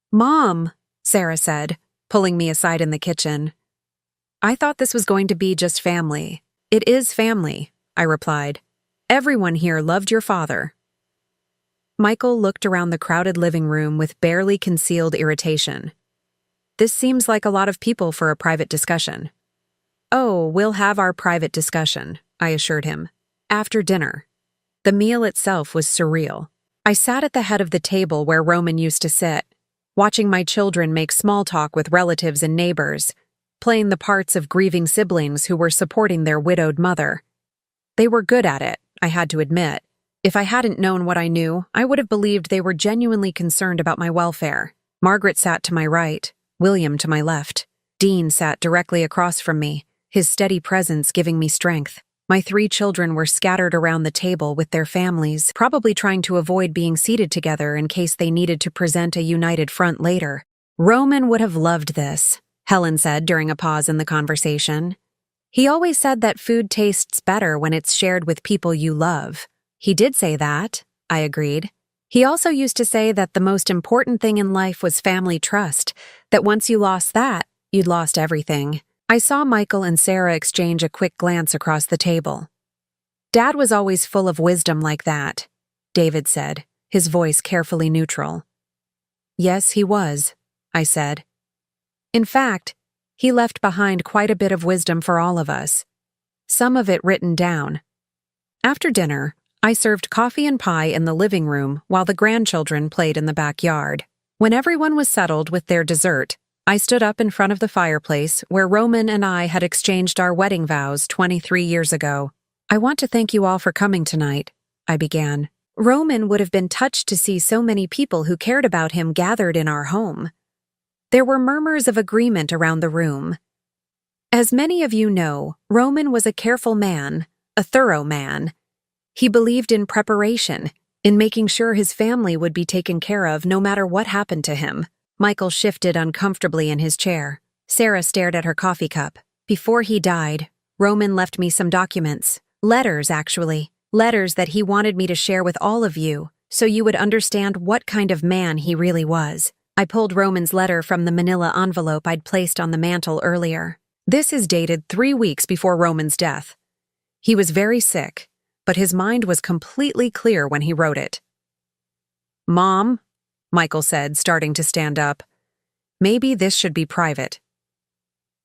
"Mom," Sarah said, pulling me aside in the kitchen. "I thought this was going to be just family." "It is family," I replied. "Everyone here loved your father." Michael looked around the crowded living room with barely concealed irritation. "This seems like a lot of people for a private discussion." "Oh, we'll have our private discussion," I assured him. "After dinner." The meal itself was surreal. I sat at the head of the table where Roman used to sit, watching my children make small talk with relatives and neighbors, playing the parts of grieving siblings who were supporting their widowed mother. They were good at it, I had to admit. If I hadn't known what I knew, I would have believed they were genuinely concerned about my welfare. Margaret sat to my right, William to my left. Dean sat directly across from me, his steady presence giving me strength. My 3 children were scattered around the table with their families, probably trying to avoid being seated together in case they needed to present a united front later. "Roman would have loved this," Helen said during a pause in the conversation. "He always said that food tastes better when it's shared with people you love." "He did say that," I agreed. "He also used to say that the most important thing in life was family trust, that once you lost that, you'd lost everything." I saw Michael and Sarah exchange a quick glance across the table. "Dad was always full of wisdom like that," David said, his voice carefully neutral. "Yes, he was," I said. "In fact, he left behind quite a bit of wisdom for all of us, some of it written down." After dinner, I served coffee and pie in the living room while the grandchildren played in the backyard. When everyone was settled with their dessert, I stood up in front of the fireplace where Roman and I had exchanged our wedding vows 23 years ago. "I want to thank you all for coming tonight," I began. "Roman would have been touched to see so many people who cared about him gathered in our home." There were murmurs of agreement around the room. As many of you know, Roman was a careful man, a thorough man. He believed in preparation, in making sure his family would be taken care of no matter what happened to him. Michael shifted uncomfortably in his chair. Sarah stared at her coffee cup. "Before he died, Roman left me some documents. Letters, actually. Letters that he wanted me to share with all of you, so you would understand what kind of man he really was." I pulled Roman's letter from the manila envelope I'd placed on the mantel earlier. This is dated 3 weeks before Roman's death. He was very sick, but his mind was completely clear when he wrote it. "Mom," Michael said, starting to stand up, "maybe this should be private."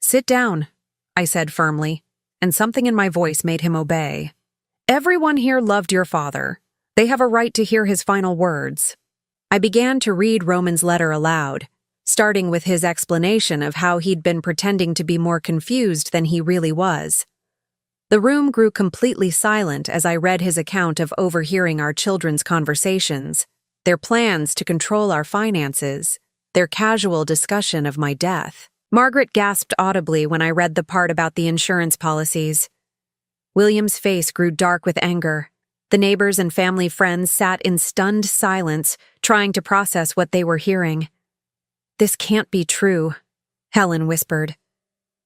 "Sit down," I said firmly, and something in my voice made him obey. "Everyone here loved your father. They have a right to hear his final words." I began to read Roman's letter aloud, starting with his explanation of how he'd been pretending to be more confused than he really was. The room grew completely silent as I read his account of overhearing our children's conversations, their plans to control our finances, their casual discussion of my death. Margaret gasped audibly when I read the part about the insurance policies. William's face grew dark with anger. The neighbors and family friends sat in stunned silence, trying to process what they were hearing. "This can't be true," Helen whispered.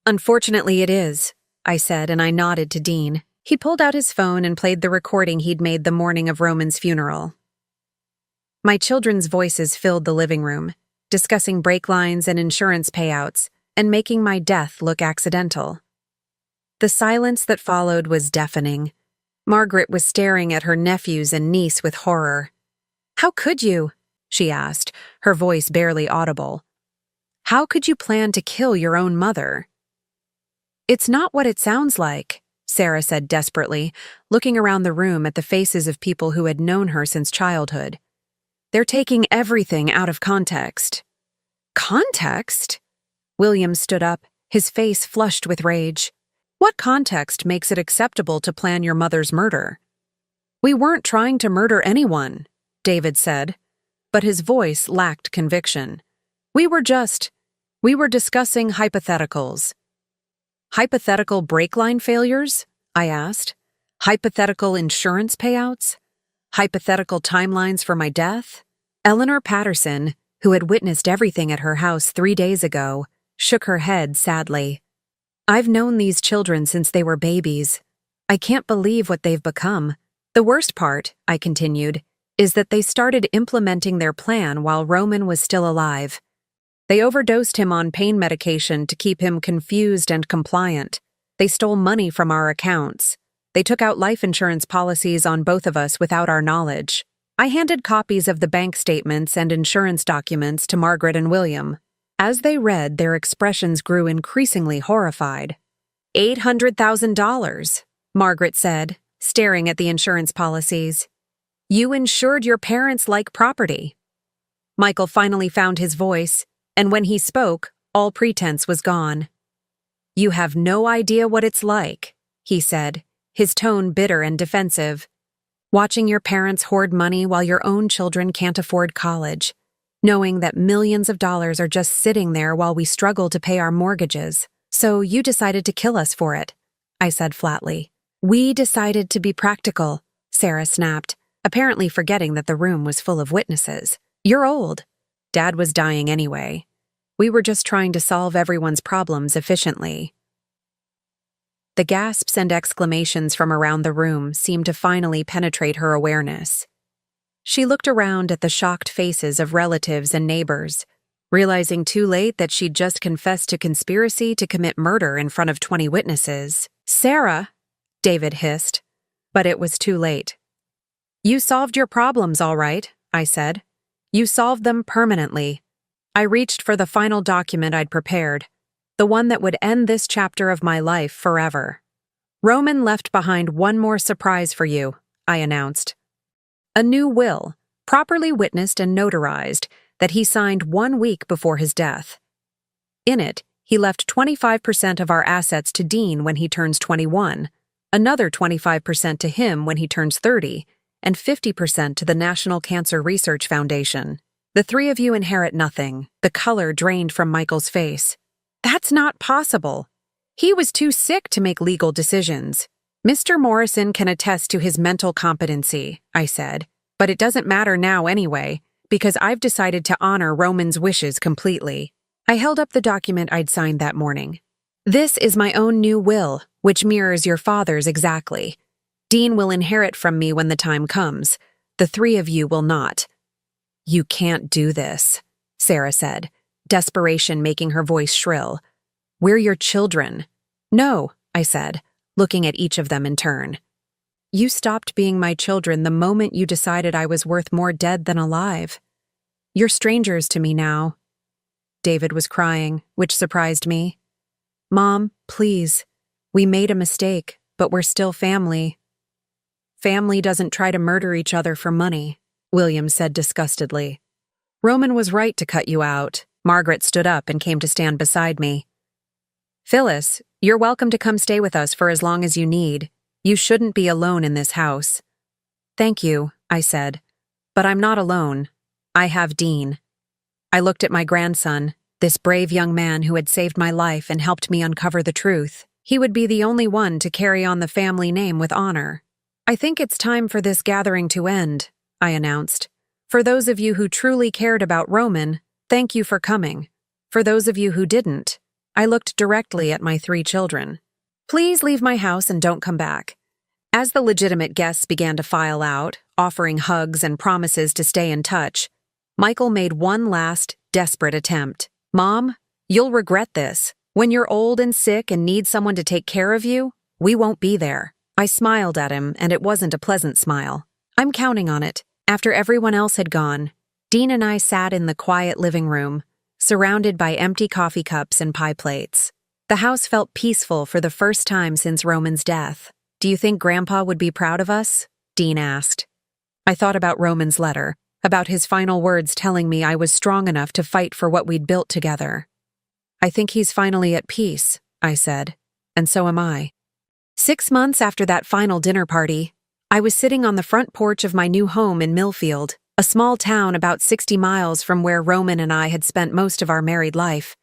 "Unfortunately it is," I said, and I nodded to Dean. He pulled out his phone and played the recording he'd made the morning of Roman's funeral. My children's voices filled the living room, discussing brake lines and insurance payouts, and making my death look accidental. The silence that followed was deafening. Margaret was staring at her nephews and niece with horror. "How could you?" she asked, her voice barely audible. "How could you plan to kill your own mother?" "It's not what it sounds like," Sarah said desperately, looking around the room at the faces of people who had known her since childhood. They're taking everything out of context. Context? William stood up, his face flushed with rage. What context makes it acceptable to plan your mother's murder? We weren't trying to murder anyone, David said, but his voice lacked conviction. We were discussing hypotheticals. Hypothetical brake line failures? I asked. Hypothetical insurance payouts? Hypothetical timelines for my death? Eleanor Patterson, who had witnessed everything at her house 3 days ago, shook her head sadly. I've known these children since they were babies. I can't believe what they've become. The worst part, I continued, is that they started implementing their plan while Roman was still alive. They overdosed him on pain medication to keep him confused and compliant. They stole money from our accounts. They took out life insurance policies on both of us without our knowledge. I handed copies of the bank statements and insurance documents to Margaret and William. As they read, their expressions grew increasingly horrified. $800,000, Margaret said, staring at the insurance policies. You insured your parents like property. Michael finally found his voice, and when he spoke, all pretense was gone. You have no idea what it's like, he said, his tone bitter and defensive. Watching your parents hoard money while your own children can't afford college, knowing that millions of dollars are just sitting there while we struggle to pay our mortgages. So you decided to kill us for it, I said flatly. We decided to be practical, Sarah snapped, apparently forgetting that the room was full of witnesses. You're old. Dad was dying anyway. We were just trying to solve everyone's problems efficiently. The gasps and exclamations from around the room seemed to finally penetrate her awareness. She looked around at the shocked faces of relatives and neighbors, realizing too late that she'd just confessed to conspiracy to commit murder in front of 20 witnesses. Sarah, David hissed, but it was too late. You solved your problems, all right, I said. You solved them permanently. I reached for the final document I'd prepared, the one that would end this chapter of my life forever. Roman left behind one more surprise for you, I announced. A new will, properly witnessed and notarized, that he signed 1 week before his death. In it, he left 25% of our assets to Dean when he turns 21, another 25% to him when he turns 30, and 50% to the National Cancer Research Foundation. The 3 of you inherit nothing. The color drained from Michael's face. That's not possible. He was too sick to make legal decisions. Mr. Morrison can attest to his mental competency, I said, but it doesn't matter now anyway, because I've decided to honor Roman's wishes completely. I held up the document I'd signed that morning. This is my own new will, which mirrors your father's exactly. Dean will inherit from me when the time comes. The 3 of you will not. You can't do this, Sarah said, desperation making her voice shrill. We're your children. No, I said, looking at each of them in turn. You stopped being my children the moment you decided I was worth more dead than alive. You're strangers to me now. David was crying, which surprised me. Mom, please. We made a mistake, but we're still family. Family doesn't try to murder each other for money, William said disgustedly. Roman was right to cut you out. Margaret stood up and came to stand beside me. Phyllis, you're welcome to come stay with us for as long as you need. You shouldn't be alone in this house. Thank you, I said. But I'm not alone. I have Dean. I looked at my grandson, this brave young man who had saved my life and helped me uncover the truth. He would be the only one to carry on the family name with honor. I think it's time for this gathering to end, I announced. For those of you who truly cared about Roman, thank you for coming. For those of you who didn't, I looked directly at my 3 children. Please leave my house and don't come back. As the legitimate guests began to file out, offering hugs and promises to stay in touch, Michael made one last, desperate attempt. Mom, you'll regret this. When you're old and sick and need someone to take care of you, we won't be there. I smiled at him, and it wasn't a pleasant smile. I'm counting on it. After everyone else had gone, Dean and I sat in the quiet living room, surrounded by empty coffee cups and pie plates. The house felt peaceful for the first time since Roman's death. "Do you think Grandpa would be proud of us?" Dean asked. I thought about Roman's letter, about his final words telling me I was strong enough to fight for what we'd built together. "I think he's finally at peace," I said, "and so am I." 6 months after that final dinner party, I was sitting on the front porch of my new home in Millfield, a small town about 60 miles from where Roman and I had spent most of our married life.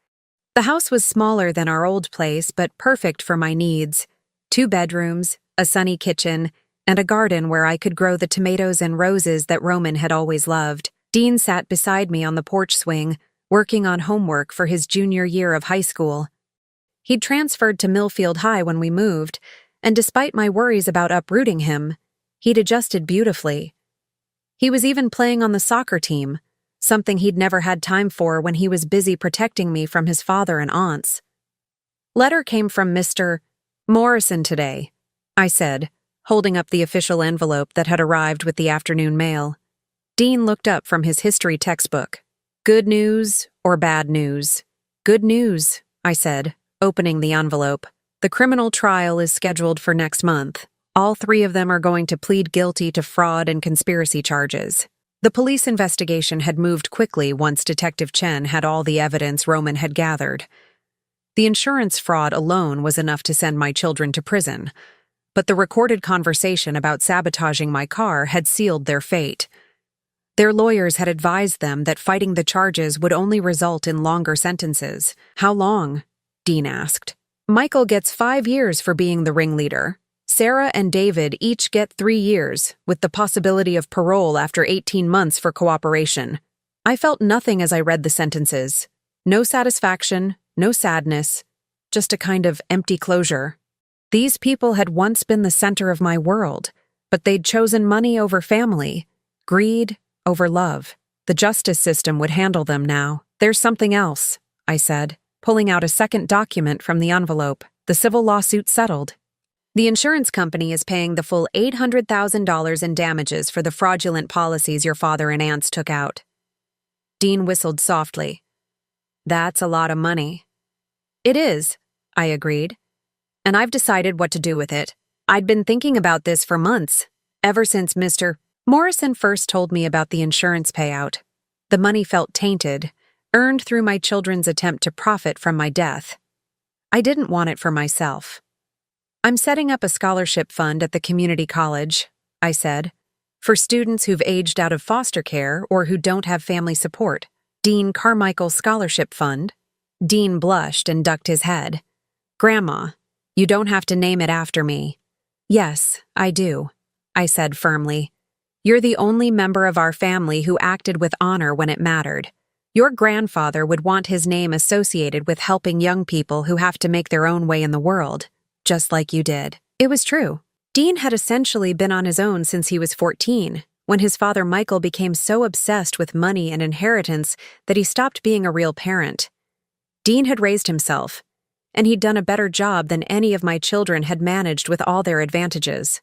The house was smaller than our old place, but perfect for my needs. 2 bedrooms, a sunny kitchen, and a garden where I could grow the tomatoes and roses that Roman had always loved. Dean sat beside me on the porch swing, working on homework for his junior year of high school. He'd transferred to Millfield High when we moved, and despite my worries about uprooting him, he'd adjusted beautifully. He was even playing on the soccer team, something he'd never had time for when he was busy protecting me from his father and aunts. "Letter came from Mr. Morrison today," I said, holding up the official envelope that had arrived with the afternoon mail. Dean looked up from his history textbook. "Good news or bad news?" "Good news," I said, opening the envelope. "The criminal trial is scheduled for next month. All 3 of them are going to plead guilty to fraud and conspiracy charges." The police investigation had moved quickly once Detective Chen had all the evidence Roman had gathered. The insurance fraud alone was enough to send my children to prison, but the recorded conversation about sabotaging my car had sealed their fate. Their lawyers had advised them that fighting the charges would only result in longer sentences. "How long?" Dean asked. "Michael gets 5 years for being the ringleader. Sarah and David each get 3 years, with the possibility of parole after 18 months for cooperation." I felt nothing as I read the sentences. No satisfaction, no sadness, just a kind of empty closure. These people had once been the center of my world, but they'd chosen money over family, greed over love. The justice system would handle them now. "There's something else," I said, pulling out a second document from the envelope. "The civil lawsuit settled. The insurance company is paying the full $800,000 in damages for the fraudulent policies your father and aunts took out." Dean whistled softly. "That's a lot of money." "It is," I agreed. "And I've decided what to do with it. I'd been thinking about this for months, ever since Mr. Morrison first told me about the insurance payout. The money felt tainted, earned through my children's attempt to profit from my death. I didn't want it for myself. "I'm setting up a scholarship fund at the community college," I said, "for students who've aged out of foster care or who don't have family support. Dean Carmichael Scholarship Fund." Dean blushed and ducked his head. "Grandma, you don't have to name it after me." "Yes, I do," I said firmly. "You're the only member of our family who acted with honor when it mattered. Your grandfather would want his name associated with helping young people who have to make their own way in the world, just like you did." It was true. Dean had essentially been on his own since he was 14, when his father Michael became so obsessed with money and inheritance that he stopped being a real parent. Dean had raised himself, and he'd done a better job than any of my children had managed with all their advantages.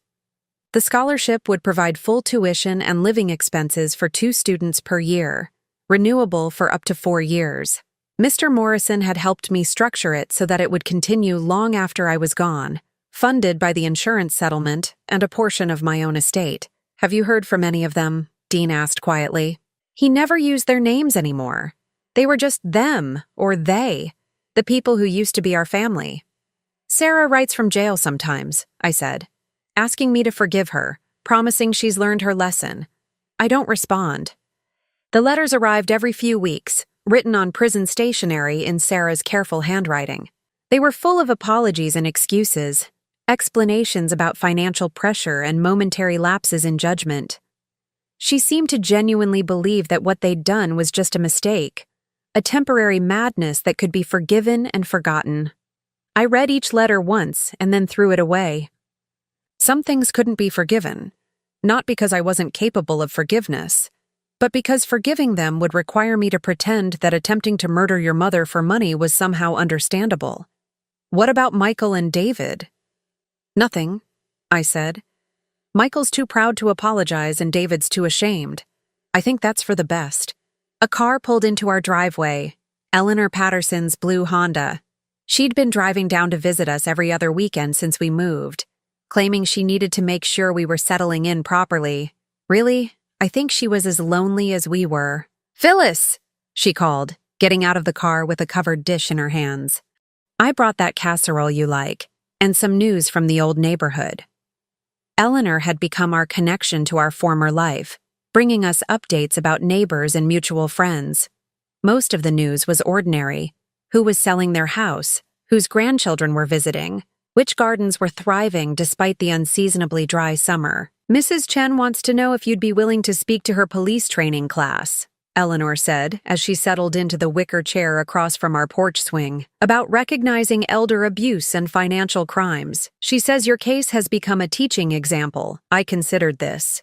The scholarship would provide full tuition and living expenses for 2 students per year, renewable for up to 4 years. Mr. Morrison had helped me structure it so that it would continue long after I was gone, funded by the insurance settlement and a portion of my own estate. "Have you heard from any of them?" Dean asked quietly. He never used their names anymore. They were just them, or they, the people who used to be our family. "Sarah writes from jail sometimes," I said, asking me to forgive her, promising she's learned her lesson. I don't respond. The letters arrived every few weeks, written on prison stationery in Sarah's careful handwriting. They were full of apologies and excuses, explanations about financial pressure and momentary lapses in judgment. She seemed to genuinely believe that what they'd done was just a mistake, a temporary madness that could be forgiven and forgotten. I read each letter once and then threw it away. Some things couldn't be forgiven, not because I wasn't capable of forgiveness, but because forgiving them would require me to pretend that attempting to murder your mother for money was somehow understandable. "What about Michael and David?" "Nothing," I said. "Michael's too proud to apologize and David's too ashamed. I think that's for the best." A car pulled into our driveway, Eleanor Patterson's blue Honda. She'd been driving down to visit us every other weekend since we moved, claiming she needed to make sure we were settling in properly. Really, I think she was as lonely as we were. "Phyllis!" she called, getting out of the car with a covered dish in her hands. "I brought that casserole you like, and some news from the old neighborhood." Eleanor had become our connection to our former life, bringing us updates about neighbors and mutual friends. Most of the news was ordinary: who was selling their house, whose grandchildren were visiting, which gardens were thriving despite the unseasonably dry summer. "Mrs. Chen wants to know if you'd be willing to speak to her police training class," Eleanor said as she settled into the wicker chair across from our porch swing, "about recognizing elder abuse and financial crimes. She says your case has become a teaching example. I considered this."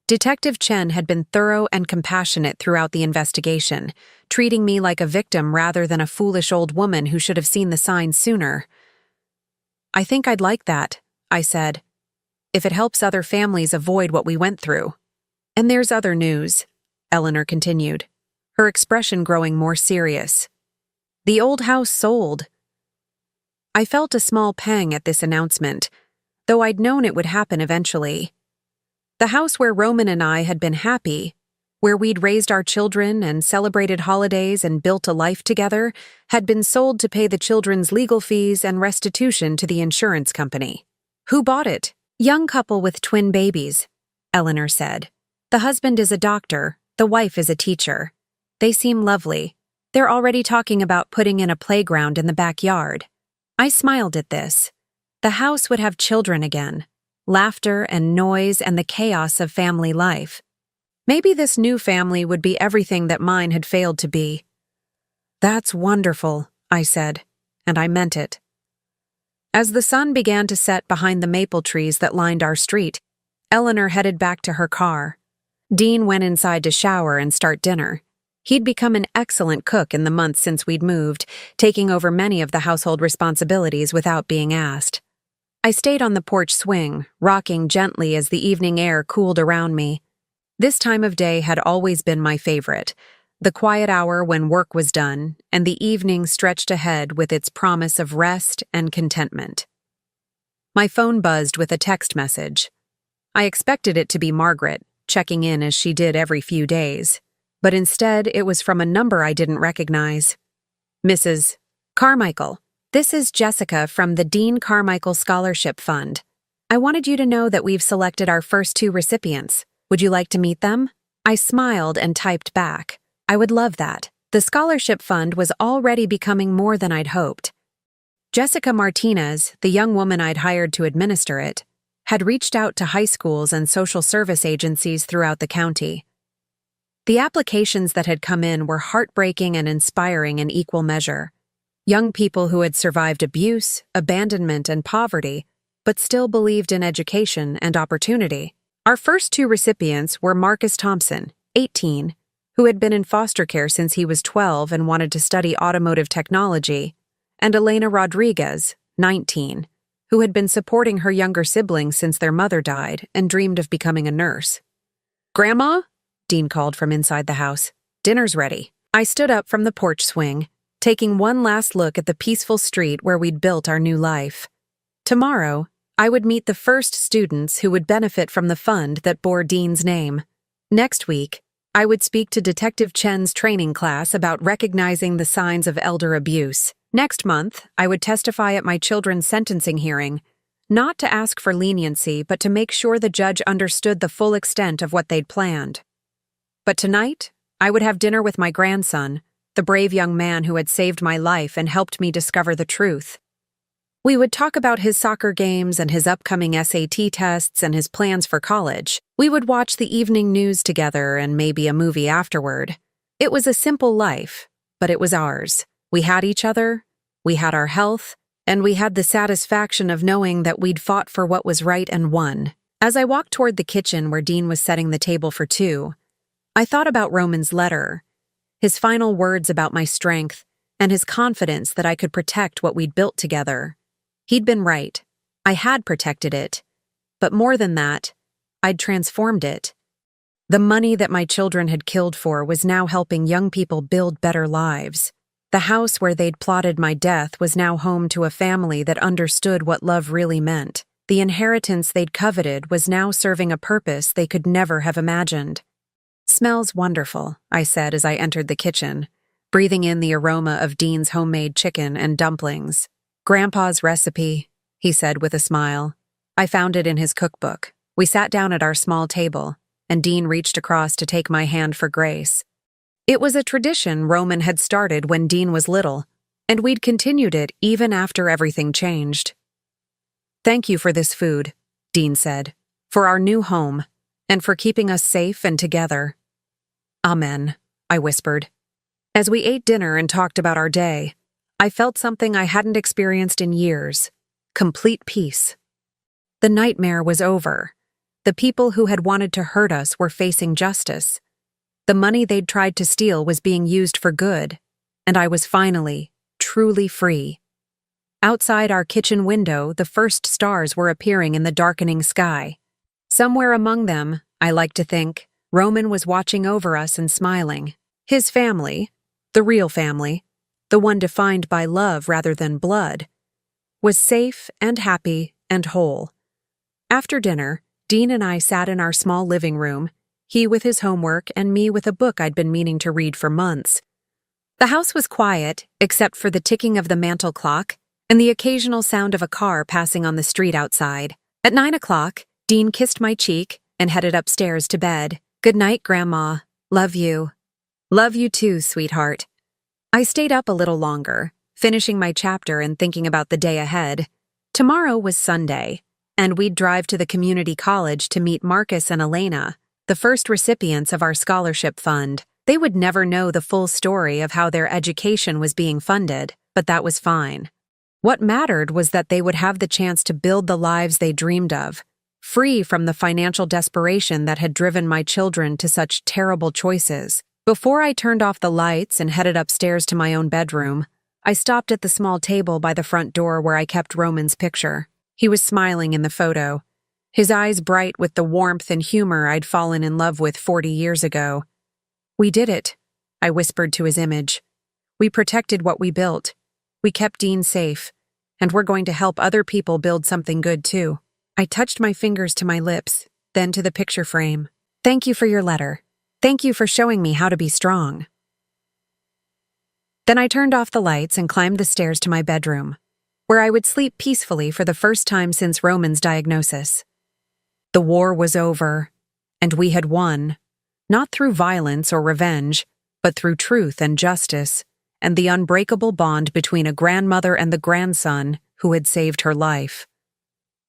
Detective Chen had been thorough and compassionate throughout the investigation, treating me like a victim rather than a foolish old woman who should have seen the signs sooner. "I think I'd like that," I said, "if it helps other families avoid what we went through." "And there's other news," Eleanor continued, her expression growing more serious. "The old house sold." I felt a small pang at this announcement, though I'd known it would happen eventually. The house where Roman and I had been happy, where we'd raised our children and celebrated holidays and built a life together, had been sold to pay the children's legal fees and restitution to the insurance company. "Who bought it?" "Young couple with twin babies," Eleanor said. "The husband is a doctor, the wife is a teacher. They seem lovely. They're already talking about putting in a playground in the backyard." I smiled at this. The house would have children again. Laughter and noise and the chaos of family life. Maybe this new family would be everything that mine had failed to be. "That's wonderful," I said, and I meant it. As the sun began to set behind the maple trees that lined our street, Eleanor headed back to her car. Dean went inside to shower and start dinner. He'd become an excellent cook in the months since we'd moved, taking over many of the household responsibilities without being asked. I stayed on the porch swing, rocking gently as the evening air cooled around me. This time of day had always been my favorite, the quiet hour when work was done, and the evening stretched ahead with its promise of rest and contentment. My phone buzzed with a text message. I expected it to be Margaret, checking in as she did every few days, but instead it was from a number I didn't recognize. "Mrs. Carmichael. This is Jessica from the Dean Carmichael Scholarship Fund. I wanted you to know that we've selected our first 2 recipients. Would you like to meet them?" I smiled and typed back. I would love that. The scholarship fund was already becoming more than I'd hoped. Jessica Martinez, the young woman I'd hired to administer it, had reached out to high schools and social service agencies throughout the county. The applications that had come in were heartbreaking and inspiring in equal measure. Young people who had survived abuse, abandonment, and poverty, but still believed in education and opportunity. Our first 2 recipients were Marcus Thompson, 18, who had been in foster care since he was 12 and wanted to study automotive technology, and Elena Rodriguez, 19, who had been supporting her younger siblings since their mother died and dreamed of becoming a nurse. "Grandma?" Dean called from inside the house. "Dinner's ready." I stood up from the porch swing, taking one last look at the peaceful street where we'd built our new life. Tomorrow, I would meet the first students who would benefit from the fund that bore Dean's name. Next week, I would speak to Detective Chen's training class about recognizing the signs of elder abuse. Next month, I would testify at my children's sentencing hearing, not to ask for leniency, but to make sure the judge understood the full extent of what they'd planned. But tonight, I would have dinner with my grandson, the brave young man who had saved my life and helped me discover the truth. We would talk about his soccer games and his upcoming SAT tests and his plans for college. We would watch the evening news together and maybe a movie afterward. It was a simple life, but it was ours. We had each other, we had our health, and we had the satisfaction of knowing that we'd fought for what was right and won. As I walked toward the kitchen where Dean was setting the table for 2, I thought about Roman's letter, his final words about my strength, and his confidence that I could protect what we'd built together. He'd been right. I had protected it. But more than that, I'd transformed it. The money that my children had killed for was now helping young people build better lives. The house where they'd plotted my death was now home to a family that understood what love really meant. The inheritance they'd coveted was now serving a purpose they could never have imagined. "Smells wonderful," I said as I entered the kitchen, breathing in the aroma of Dean's homemade chicken and dumplings. "Grandpa's recipe," he said with a smile. "I found it in his cookbook." We sat down at our small table, and Dean reached across to take my hand for grace. It was a tradition Roman had started when Dean was little, and we'd continued it even after everything changed. "Thank you for this food," Dean said, "for our new home, and for keeping us safe and together." "Amen," I whispered. As we ate dinner and talked about our day, I felt something I hadn't experienced in years: complete peace. The nightmare was over. The people who had wanted to hurt us were facing justice. The money they'd tried to steal was being used for good, and I was finally, truly free. Outside our kitchen window, the first stars were appearing in the darkening sky. Somewhere among them, I like to think, Roman was watching over us and smiling. His family, the real family, the one defined by love rather than blood, was safe and happy and whole. After dinner, Dean and I sat in our small living room, he with his homework and me with a book I'd been meaning to read for months. The house was quiet, except for the ticking of the mantel clock and the occasional sound of a car passing on the street outside. At 9 o'clock, Dean kissed my cheek and headed upstairs to bed. "Good night, Grandma. Love you." "Love you too, sweetheart." I stayed up a little longer, finishing my chapter and thinking about the day ahead. Tomorrow was Sunday, and we'd drive to the community college to meet Marcus and Elena, the first recipients of our scholarship fund. They would never know the full story of how their education was being funded, but that was fine. What mattered was that they would have the chance to build the lives they dreamed of, free from the financial desperation that had driven my children to such terrible choices. Before I turned off the lights and headed upstairs to my own bedroom, I stopped at the small table by the front door where I kept Roman's picture. He was smiling in the photo, his eyes bright with the warmth and humor I'd fallen in love with 40 years ago. "We did it," I whispered to his image. "We protected what we built. We kept Dean safe, and we're going to help other people build something good too." I touched my fingers to my lips, then to the picture frame. "Thank you for your letter. Thank you for showing me how to be strong." Then I turned off the lights and climbed the stairs to my bedroom, where I would sleep peacefully for the first time since Roman's diagnosis. The war was over, and we had won, not through violence or revenge, but through truth and justice, and the unbreakable bond between a grandmother and the grandson who had saved her life.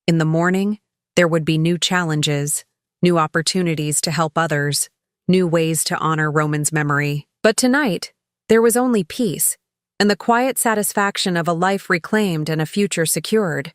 In the morning, there would be new challenges, new opportunities to help others, new ways to honor Roman's memory. But tonight, there was only peace, and the quiet satisfaction of a life reclaimed and a future secured.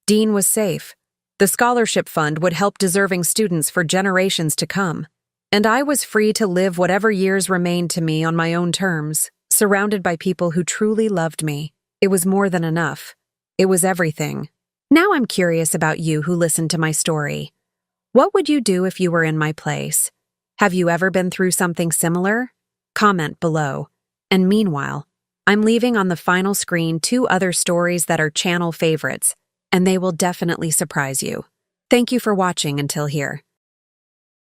Dean was safe. The scholarship fund would help deserving students for generations to come, and I was free to live whatever years remained to me on my own terms, surrounded by people who truly loved me. It was more than enough. It was everything. Now I'm curious about you who listened to my story. What would you do if you were in my place? Have you ever been through something similar? Comment below. And meanwhile, I'm leaving on the final screen 2 other stories that are channel favorites, and they will definitely surprise you. Thank you for watching until here.